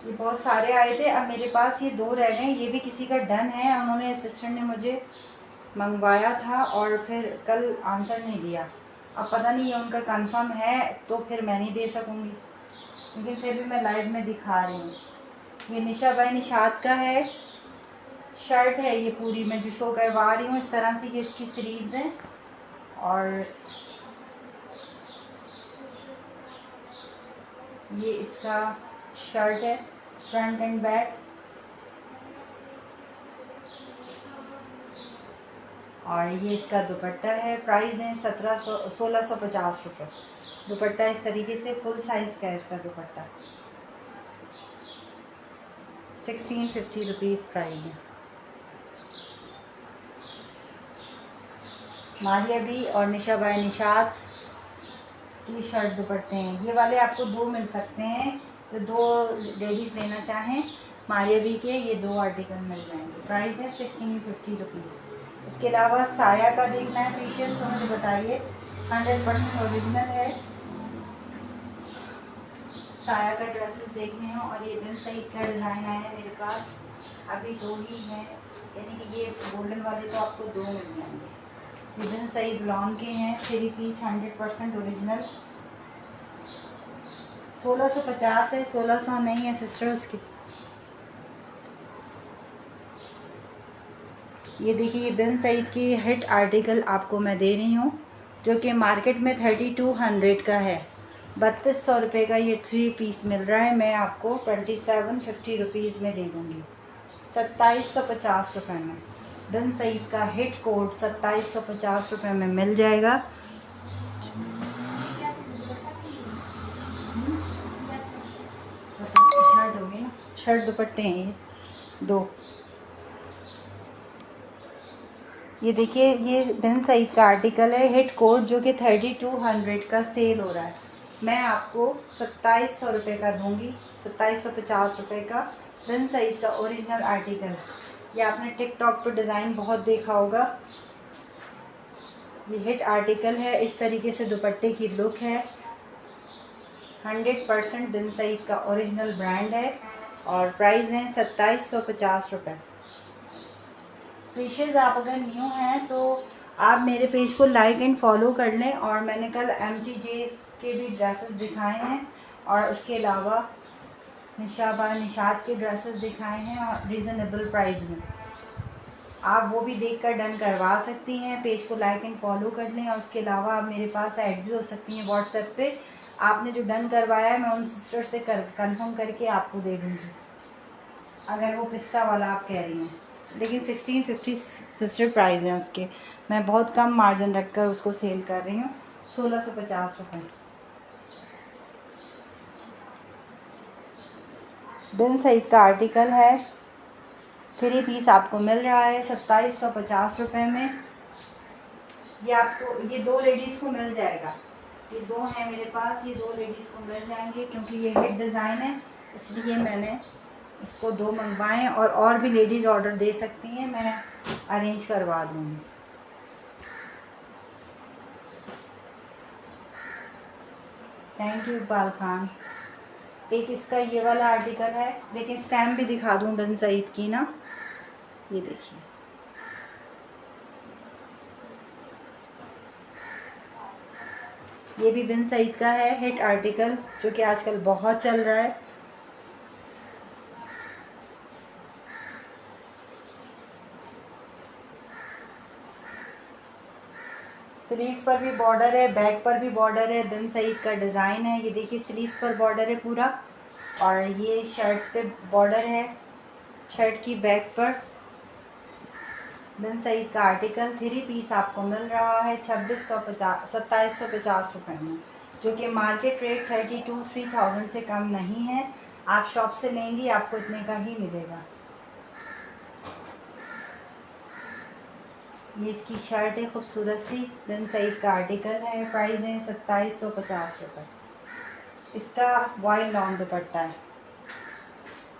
ये बहुत सारे आए थे, अब मेरे पास ये 2 रह गए। ये भी किसी का डन है, उन्होंने असिस्टेंट ने मुझे मंगवाया था और फिर कल आंसर नहीं दिया। अब पता नहीं ये उनका कंफर्म है तो फिर मैं नहीं दे सकूँगी, लेकिन फिर भी मैं लाइव में दिखा रही हूँ। ये निशा बाई निशात का है, शर्ट है ये पूरी, मैं जो शो करवा रही हूँ इस तरह से। ये इसकी स्लीव्स हैं और ये इसका शर्ट है, फ्रंट एंड बैक। और ये इसका दुपट्टा है। प्राइस है 1650 रुपये। दुपट्टा इस तरीके से फुल साइज़ का है इसका दुपट्टा। 1650 रुपीज़ प्राइस है। मारिया बी और निशा बाई निशात की शर्ट दुपट्टे हैं। ये वाले आपको 2 मिल सकते हैं, तो 2 लेडीज़ लेना चाहें मारिया बी के, ये 2 आर्टिकल मिल जाएंगे। प्राइस है 1650 रुपीज़। इसके अलावा साया का देखना है प्रीशियस तो मुझे बताइए, 100% ओरिजिनल है। साया का ड्रेसेस देखने हो, और ये बिन सईद का डिज़ाइन आया है मेरे पास। अभी 2 ही हैं, यानी कि ये गोल्डन वाले तो आपको 2 मिल जाएंगे। ये बिन सईद लॉन के हैं, 3 पीस 100% ओरिजिनल। 1650 है, 1600 नहीं है सिस्टर उसकी। ये देखिए, ये बिन सईद की हिट आर्टिकल आपको मैं दे रही हूँ, जो कि मार्केट में 3200 का है। 3200 रुपये का ये 3 पीस मिल रहा है, मैं आपको 2750 रुपीज़ में दे दूँगी। 2750 रुपये में बिन सईद का हिट कोट 2750 रुपये में मिल जाएगा। शर्ट होगी ना, शर्ट दुपट्टे हैं ये 2। ये देखिए, ये बिन सईद का आर्टिकल है, हिट कोट, जो कि 3200 का सेल हो रहा है। मैं आपको 2700 रुपये का दूंगी, 2750 रुपये का बिन सईद का ओरिजिनल आर्टिकल। ये आपने टिकटॉक पर डिज़ाइन बहुत देखा होगा। ये हिट आर्टिकल है, इस तरीके से दुपट्टे की लुक है। 100% बिन सईद का ओरिजिनल ब्रांड है और प्राइस है 2750 रुपये। प्रीशियस, आप अगर न्यू हैं तो आप मेरे पेज को लाइक एंड फॉलो कर लें। और मैंने कल MTJ के भी ड्रेसेस दिखाए हैं, और उसके अलावा निशा बाई निशात के ड्रेसेस दिखाए हैं और रीज़नेबल प्राइस में। आप वो भी देखकर डन करवा सकती हैं। पेज को लाइक एंड फॉलो कर लें, और उसके अलावा आप मेरे पास ऐड भी हो सकती हैं व्हाट्सएप पे। आपने जो डन करवाया है, मैं उन सिस्टर से कंफर्म करके आपको दे दूँगी, अगर वो पिस्ता वाला आप कह रही हैं। लेकिन 1650 सिस्टर प्राइस है उसके, मैं बहुत कम मार्जिन रखकर उसको सेल कर रही हूँ, 1650 रुपये। बिन सईद का आर्टिकल है, 3 पीस आपको मिल रहा है 2750 रुपये में। ये आपको, ये 2 लेडीज़ को मिल जाएगा। ये 2 हैं मेरे पास, ये 2 लेडीज़ को मिल जाएंगे, क्योंकि ये हिट डिज़ाइन है इसलिए मैंने इसको 2 मंगवाएं। और भी लेडीज़ ऑर्डर दे सकती हैं, मैं अरेंज करवा दूँगी। Thank you Iqbal Khan. एक इसका ये वाला आर्टिकल है, लेकिन स्टैम्प भी दिखा दूँ बिन सईद की ना, ये देखिए, ये भी बिन सईद का है, हिट आर्टिकल जो कि आजकल बहुत चल रहा है। स्लीव्स पर भी बॉर्डर है, बैक पर भी बॉर्डर है, बिन सईद का डिज़ाइन है। ये देखिए स्लीव्स पर बॉर्डर है पूरा, और ये शर्ट पे बॉर्डर है, शर्ट की बैक पर। बिन सईद का आर्टिकल 3 पीस आपको मिल रहा है 2750 रुपये में, जो कि मार्केट रेट 32-3000 से कम नहीं है। आप शॉप से लेंगी आपको इतने का ही मिलेगा। ये इसकी शर्ट है खूबसूरत सी, बिन सईद का आर्टिकल है। प्राइस है 2750 रुपये। इसका वॉयल लॉन्ग दुपट्टा है,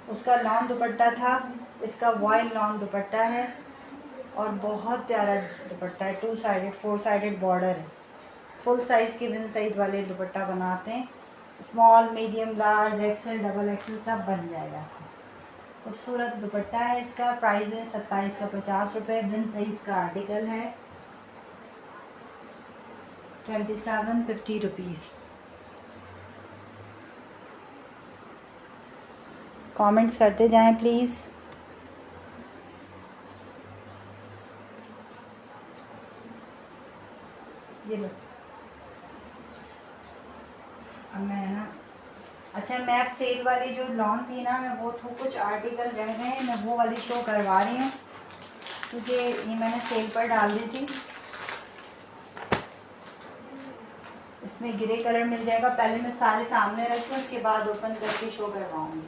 उसका लॉन्ग दुपट्टा था, इसका वॉयल लॉन्ग दुपट्टा है और बहुत प्यारा दुपट्टा है। 2 साइडेड 4 साइडेड बॉर्डर है। फुल साइज़ के बिन सईद वाले दुपट्टा बनाते हैं, small medium large XL double XL सब बन जाएगा इसमें। खूबसूरत दुपट्टा है इसका। प्राइस है 2750 रुपये। बिन सईद का आर्टिकल है 2750 रुपीज़। कमेंट्स करते जाएं प्लीज़। ये लो, अब मैं ना, अच्छा मैं अब सेल वाली जो लॉन थी ना, मैं वो तो कुछ आर्टिकल रह गए हैं, मैं वो वाली शो करवा रही हूँ क्योंकि ये मैंने सेल पर डाल दी थी। इसमें ग्रे कलर मिल जाएगा। पहले मैं सारे सामने रखूँ, उसके बाद ओपन करके शो करवाऊँगी।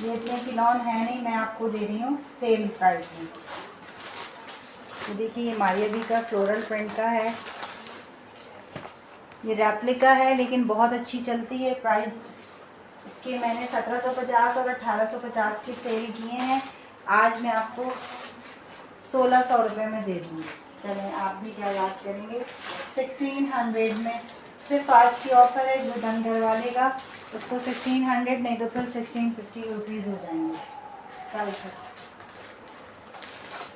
ये इतने की लॉन है नहीं, मैं आपको दे रही हूँ सेल प्राइस में। तो देखिए ये मारियाबी का फ्लोरल प्रिंट का है, ये रेप्लिका है लेकिन बहुत अच्छी चलती है। प्राइस इसके मैंने 1750 और 1850 के सेल किए हैं। आज मैं आपको 1600 रुपये में दे दूँगी। चलें आप भी क्या याद करेंगे। 1600 में सिर्फ आज की ऑफ़र है, जो डन करवा लेगा उसको 1600, नहीं तो फिर 1650 रुपीज़ हो जाएंगे कल से।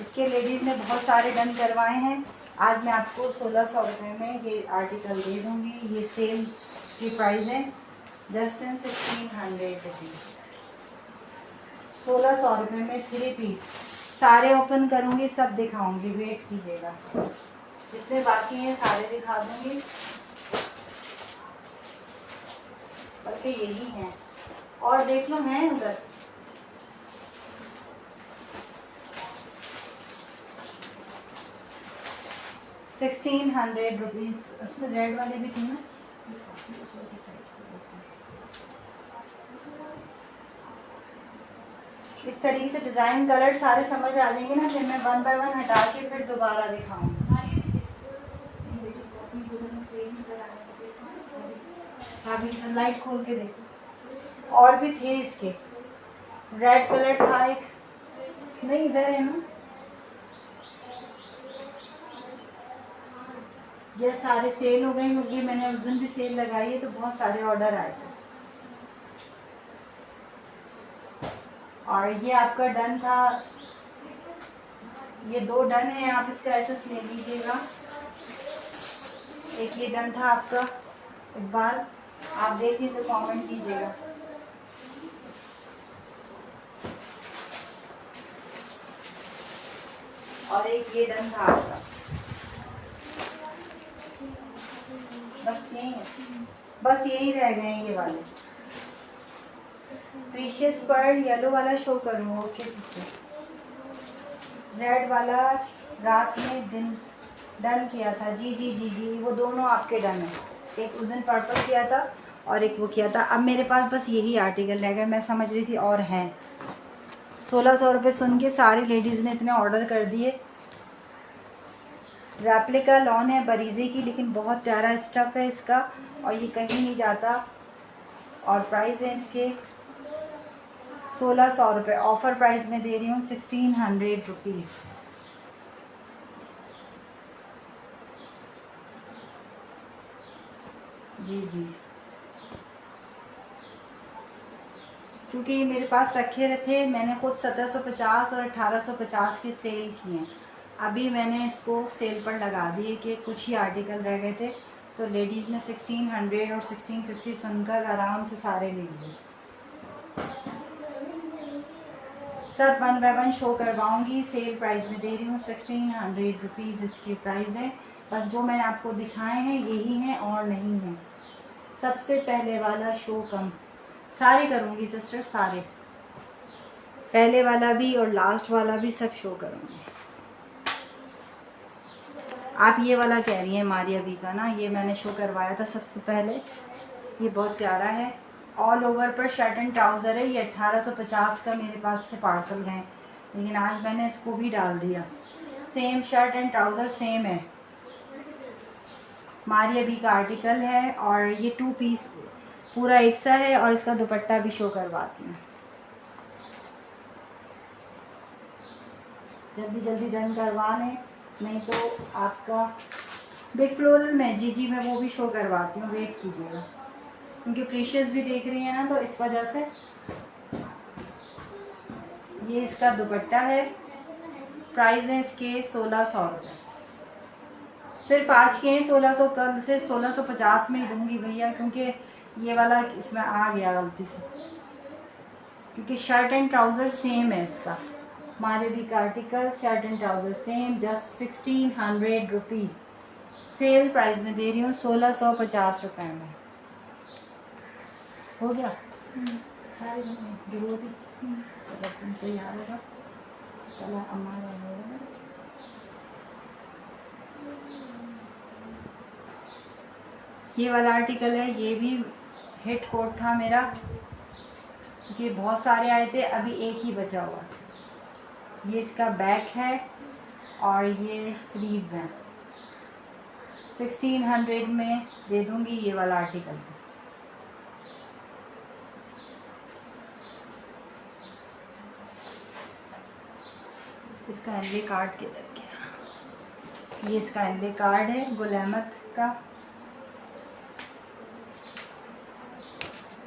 इसके लेडीज़ ने बहुत सारे डन करवाए हैं। आज मैं आपको 1600 रुपये में ये आर्टिकल दे दूँगी। ये सेल की प्राइस है जस्ट इन 1600 रुपीज़। 1600 रुपये में 3 पीस। सारे ओपन करूँगी, सब दिखाऊँगी, वेट कीजिएगा। जितने बाकी हैं सारे दिखा दूँगी, बल्कि यही हैं और देख लो हैं उधर। ₹1600। उसमें रेड वाले भी थे ना, इस तरीके से डिज़ाइन कलर सारे समझ आ जाएंगे ना, फिर मैं 1 बाय 1 हटा के फिर दोबारा दिखाऊंगी। हाँ भी लाइट खोल के देखो, और भी थे इसके। रेड कलर था एक, नहीं इधर है ना, ये सारे सेल हो गए क्योंकि मैंने उस दिन भी सेल लगाई है तो बहुत सारे ऑर्डर आए थे। और ये आपका डन था, ये 2 डन है, आप इसका एसेस ले लीजिएगा। एक ये डन था आपका, एक बार आप देखिए तो कमेंट कीजिएगा। और एक ये डन था आपका। बस यही है, बस यही रह गए हैं ये वाले। प्रीशियस पर येलो वाला शो करूँ? Okay sister. रेड वाला रात में दिन डन किया था, जी जी जी जी, वो दोनों आपके डन है। एक उस दिन पर्पल किया था और एक वो किया था। अब मेरे पास बस यही आर्टिकल रह गए, मैं समझ रही थी और हैं। 1600 रुपये सुन के सारी लेडीज़ ने इतने ऑर्डर कर दिए। रेप्लिका लॉन है बरीज़े की, लेकिन बहुत प्यारा स्टफ़ है इसका और ये कहीं नहीं जाता। और प्राइस है इसके 1600 रुपये। ऑफ़र प्राइस में दे रही हूँ 1600 रुपीज़। जी जी, क्योंकि ये मेरे पास रखे थे, मैंने खुद 1750 और 1850 के सेल किए हैं। अभी मैंने इसको सेल पर लगा दिए कि कुछ ही आर्टिकल रह गए थे, तो लेडीज़ ने 1600 और 1650 सुनकर आराम से सारे ले लिए। सब 1 बाय 1 शो करवाऊंगी। सेल प्राइस में दे रही हूँ, 1600 रुपीज़ इसके प्राइस है। बस जो मैंने आपको दिखाए हैं यही हैं और नहीं हैं। सबसे पहले वाला शो कम सारे करूँगी सिस्टर, सारे पहले वाला भी और लास्ट वाला भी सब शो करूँगी। आप ये वाला कह रही हैं मारिया बी का ना, ये मैंने शो करवाया था सबसे पहले। ये बहुत प्यारा है, ऑल ओवर पर शर्ट एंड ट्राउज़र है। ये 1850 का मेरे पास से पार्सल गए, लेकिन आज मैंने इसको भी डाल दिया। Same shirt and trouser same है, मारिया बी का आर्टिकल है। और ये 2 पीस पूरा एक सा है, और इसका दुपट्टा भी शो करवाती हूँ। जल्दी जल्दी डन करवा लें, नहीं तो आपका बिग फ्लोरल में जी मैं वो भी शो करवाती हूँ, वेट कीजिएगा, क्योंकि प्रीशियस भी देख रही हैं ना, तो इस वजह से। ये इसका दुपट्टा है, प्राइस है इसके 1600 रुपये। सिर्फ आज के हैं 1600, कल से 1650 में ही दूँगी भैया, क्योंकि ये वाला इसमें आ गया गलती से, क्योंकि शर्ट एंड ट्राउज़र सेम है इसका। मारे भी का article shirt and trouser same, just 1600 rupees. Sale price में दे रही हूँ 1650 रुपये में। हो गया सारे गिरो दी। चलो तुम तैयार होगा, चलो अम्मा होगा। ये वाला आर्टिकल है, ये भी हिट कोट था मेरा, क्योंकि बहुत सारे आए थे, अभी एक ही बचा हुआ। ये इसका बैक है और ये स्लीव्स हैं। 1600 में दे दूंगी ये वाला आर्टिकल। इसका एनवे कार्ड किधर गया? ये इसका एनवे कार्ड है गुल अहमद का,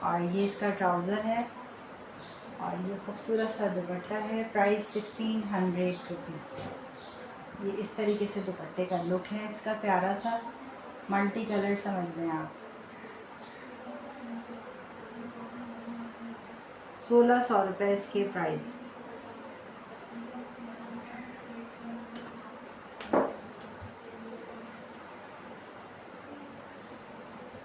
और ये इसका ट्राउज़र है, और ये खूबसूरत सा दुपट्टा है। Price 1600 rupees. ये इस तरीके से दुपट्टे का लुक है इसका, प्यारा सा मल्टी कलर समझ लें आप। 1600 रुपये इसके प्राइस।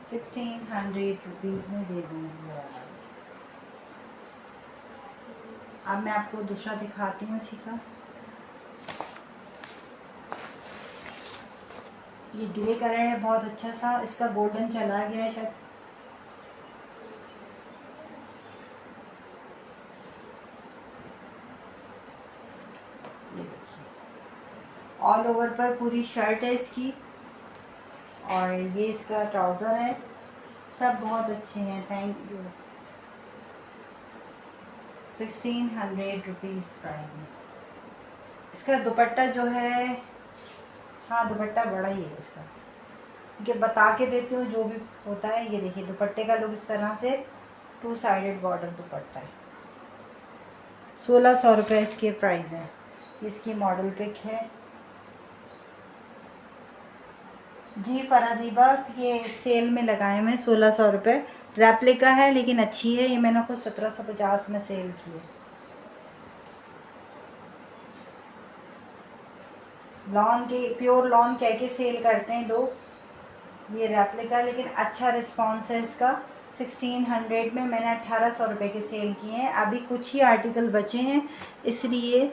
₹1600 में दे दूँगी। अब मैं आपको दूसरा दिखाती हूँ इसी का। ये ग्रे कलर है, बहुत अच्छा सा, इसका गोल्डन चला गया है शायद। ऑल ओवर पर पूरी शर्ट है इसकी, और ये इसका ट्राउज़र है। सब बहुत अच्छे हैं, थैंक यू। 1600 रुपीज़ प्राइस है। इसका दुपट्टा जो है, हाँ दुपट्टा बड़ा ही है इसका, क्योंकि बता के देती हूँ जो भी होता है। ये देखिए दुपट्टे का लुक इस तरह से 2 साइडेड बॉर्डर दुपट्टा है। 1600 रुपये इसके प्राइस है। इसकी मॉडल पिक है जी फरादीबा, ये सेल में लगाए हुए 1600 रुपये। रेप्लिका है लेकिन अच्छी है, ये मैंने खुद 1750 में सेल की है। लॉन के प्योर लॉन कह के सेल करते हैं दो। ये रेप्लिका, लेकिन अच्छा रिस्पॉन्स है इसका। 1600 में मैंने 1800 रुपये के सेल किए हैं। अभी कुछ ही आर्टिकल बचे हैं, इसलिए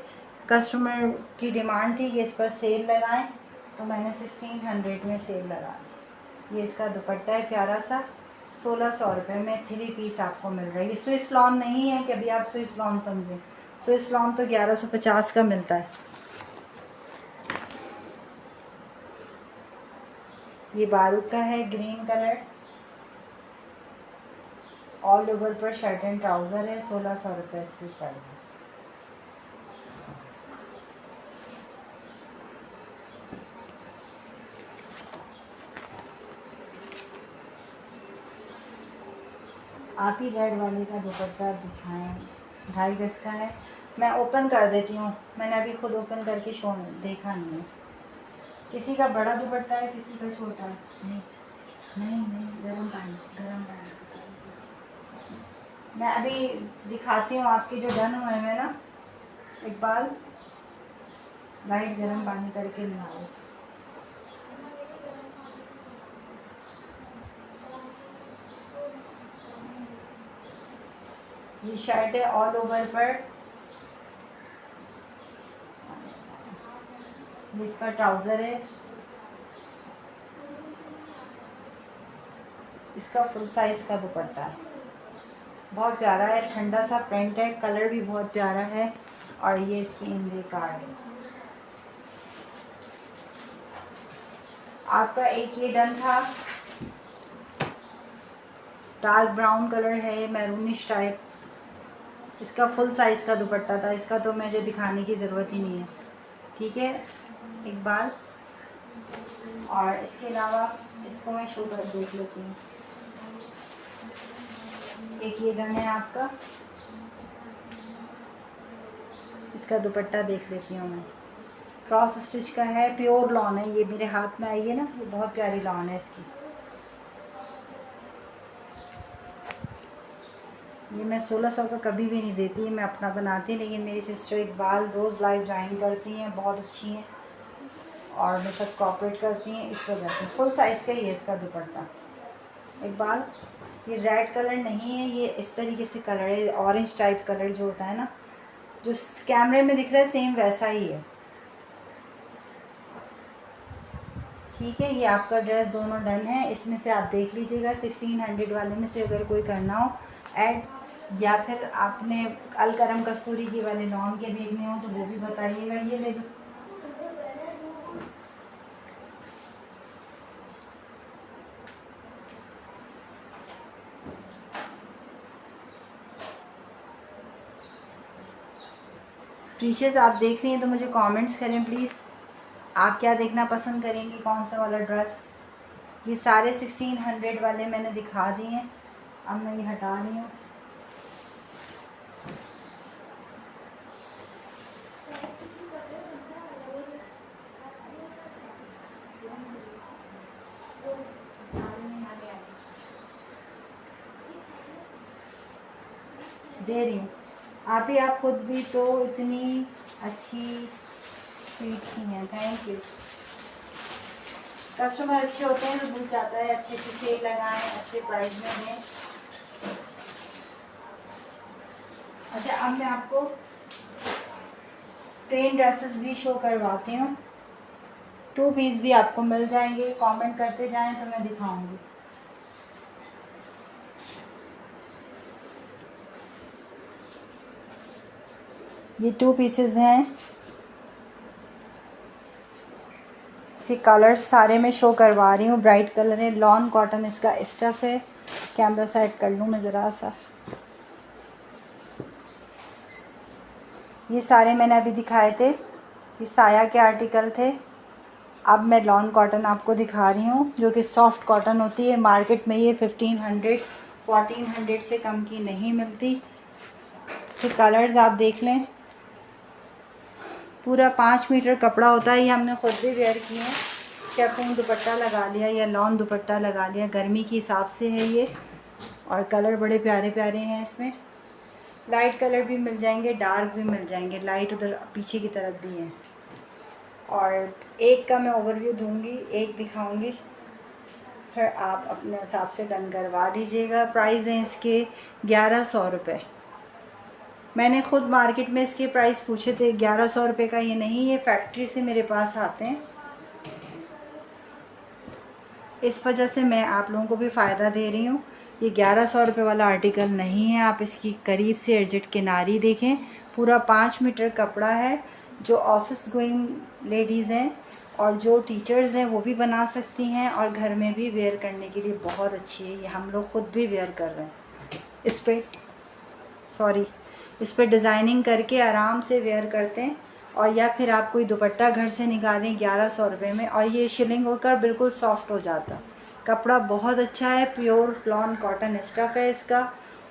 कस्टमर की डिमांड थी कि इस पर सेल लगाएं, तो मैंने 1600 में सेल लगा दी। ये इसका दुपट्टा है प्यारा सा, 1600 रुपये में 3 पीस आपको मिल रहा है। ये स्विस लॉन नहीं है कि अभी आप स्विस लॉन समझें, स्विस लॉन तो 1150 का मिलता है। ये बारूद का है, ग्रीन कलर, ऑल ओवर पर शर्ट एंड ट्राउज़र है। 1600 रुपये इसकी प्राइस है। आप ही रेड वाले का दुपट्टा दिखाएं, 2.5 गज का है, मैं ओपन कर देती हूँ, मैंने अभी खुद ओपन करके शो देखा नहीं है। किसी का बड़ा दुपट्टा है, किसी का छोटा। नहीं नहीं नहीं, गर्म पानी से, गर्म पानी से। मैं अभी दिखाती हूँ आपके जो डन हुए हैं ना, इकबाल लाइट गर्म पानी करके निकालो। ये शर्ट है ऑल ओवर पर, ये इसका ट्राउज़र है, इसका फुल साइज़ का दुपट्टा है, बहुत प्यारा है, ठंडा सा प्रिंट है, कलर भी बहुत प्यारा है। और ये इसकी इंदे कार्ड है। आपका एक ये डन था, डार्क ब्राउन कलर है, मैरूनिश टाइप, इसका फुल साइज़ का दुपट्टा था, इसका तो मुझे दिखाने की ज़रूरत ही नहीं है, ठीक है एक बार। और इसके अलावा इसको मैं शो कर देख लेती हूँ। एक ये डन है आपका, इसका दुपट्टा देख लेती हूँ मैं, क्रॉस स्टिच का है, प्योर लॉन है, ये मेरे हाथ में आई है ना, ये बहुत प्यारी लॉन है इसकी। ये मैं 1600 का कभी भी नहीं देती, मैं अपना बनाती, लेकिन मेरी सिस्टर इकबाल रोज़ लाइव ज्वाइन करती हैं, बहुत अच्छी हैं और मेरे साथ कोऑपरेट करती हैं, इस वजह से। फुल साइज़ का ही है इसका दुपट्टा इकबाल। ये रेड कलर नहीं है, ये इस तरीके से कलर है, ऑरेंज टाइप कलर जो होता है ना, जो कैमरे में दिख रहा है सेम वैसा ही है, ठीक है। ये आपका ड्रेस दोनों डन है, इसमें से आप देख लीजिएगा 1600 वाले में से अगर कोई करना हो ऐड, या फिर आपने अलकरम कस्तूरी की वाले लॉन के देखने हो तो वो भी बताइएगा। ये ले लो, प्रीशियस आप देख रही हैं तो मुझे कमेंट्स करें प्लीज़, आप क्या देखना पसंद करेंगी, कौन सा वाला ड्रेस। ये सारे 1600 वाले मैंने दिखा दिए हैं, अब मैं ये हटा रही हूँ। दे रही हूँ, आप खुद भी तो इतनी अच्छी स्वीट्स ही हैं, थैंक यू। कस्टमर अच्छे होते हैं तो दिल चाहता है अच्छे से सेल लगाएं, अच्छे प्राइस में दें। अच्छा, अब मैं आपको प्लेन ड्रेसेस भी शो करवाती हूँ, 2 पीस भी आपको मिल जाएंगे, कमेंट करते जाएं तो मैं दिखाऊंगी। ये 2 पीसेस हैं, इसे कलर्स सारे मैं शो करवा रही हूँ, ब्राइट कलर है, लॉन कॉटन इसका स्टफ़ है। कैमरा सेट कर लूँ मैं ज़रा सा। ये सारे मैंने अभी दिखाए थे, ये साया के आर्टिकल थे। अब मैं लॉन कॉटन आपको दिखा रही हूँ जो कि सॉफ्ट कॉटन होती है, मार्केट में ये 1500 1400 से कम की नहीं मिलती। ये कलर्स आप देख लें, पूरा 5 मीटर कपड़ा होता है, ये हमने खुद भी वेयर किए हैं। शेफून दुपट्टा लगा लिया या लॉन दुपट्टा लगा लिया, गर्मी के हिसाब से है ये। और कलर बड़े प्यारे प्यारे हैं इसमें, लाइट कलर भी मिल जाएंगे, डार्क भी मिल जाएंगे, लाइट उधर पीछे की तरफ भी हैं। और एक का मैं ओवरव्यू दूंगी, एक दिखाऊंगी, फिर आप अपने हिसाब से डन करवा लीजिएगा। प्राइस हैं इसके 1100 रुपये। मैंने ख़ुद मार्केट में इसके प्राइस पूछे थे, 1100 रुपये का ये नहीं, ये फैक्ट्री से मेरे पास आते हैं, इस वजह से मैं आप लोगों को भी फ़ायदा दे रही हूँ। ये 1100 रुपये वाला आर्टिकल नहीं है, आप इसकी करीब से एडजस्ट किनारी देखें, पूरा 5 मीटर कपड़ा है। जो ऑफिस गोइंग लेडीज़ हैं और जो टीचर्स हैं वो भी बना सकती हैं, और घर में भी वेयर करने के लिए बहुत अच्छी है। ये हम लोग ख़ुद भी वेयर कर रहे हैं, इस पर डिज़ाइनिंग करके आराम से वेयर करते हैं। और या फिर आप कोई दुपट्टा घर से निकालें 1100 रुपये में, और ये शिलिंग होकर बिल्कुल सॉफ्ट हो जाता। कपड़ा बहुत अच्छा है, प्योर लॉन कॉटन स्टफ़ है इसका,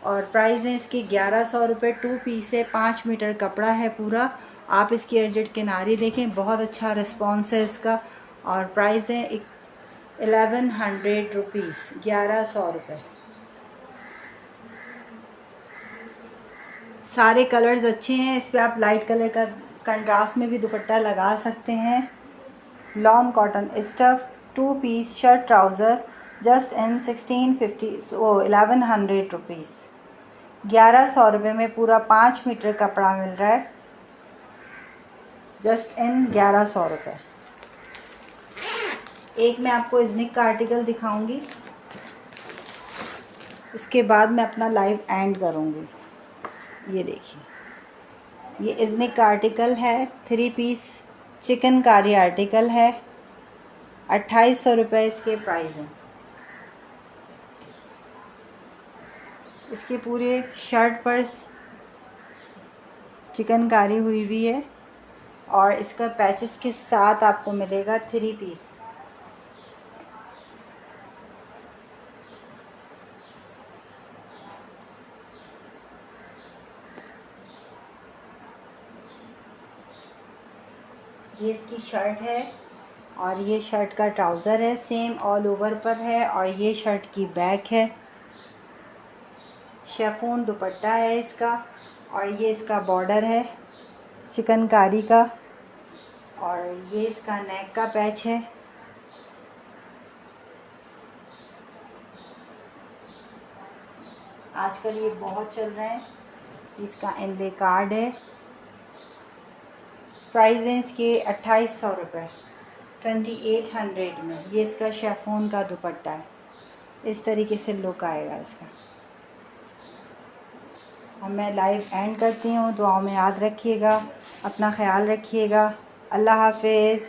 और प्राइस है इसके 1100 रुपये। 2 पीस है, 5 मीटर कपड़ा है पूरा। आप इसकी एडजस्ट किनारी देखें, बहुत अच्छा रिस्पॉन्स है इसका। और प्राइस है 1100 रुपीज़, 1100 रुपये। सारे कलर्स अच्छे हैं। इस पर आप लाइट कलर का कंट्रास्ट में भी दुपट्टा लगा सकते हैं। Lawn cotton stuff 2 piece shirt trouser just in 1100 rupees. 1100 रुपये में पूरा 5 मीटर कपड़ा मिल रहा है, जस्ट इन 1100 रुपये। एक मैं आपको इज़निक का आर्टिकल दिखाऊंगी, उसके बाद मैं अपना लाइव एंड करूंगी। ये देखिए, ये इज़निक का आर्टिकल है, 3 पीस चिकनकारी आर्टिकल है। 2800 रुपये इसके प्राइस हैं। इसके पूरे शर्ट पर चिकनकारी हुई हुई है और इसका पैचेस के साथ आपको मिलेगा 3 पीस। ये इसकी शर्ट है और ये शर्ट का ट्राउज़र है, सेम ऑल ओवर पर है। और ये शर्ट की बैक है, शेफून दुपट्टा है इसका। और ये इसका बॉर्डर है चिकनकारी का। और ये इसका नेक का पैच है। आजकल ये बहुत चल रहे हैं। इसका इनले कार्ड है। प्राइस है इसके 2800 रुपये, 2800 में। ये इसका शेफून का दुपट्टा है। इस तरीके से लुक आएगा इसका। अब मैं लाइव एंड करती हूँ। दुआओं में याद रखिएगा, अपना ख्याल रखिएगा। अल्लाह हाफिज़।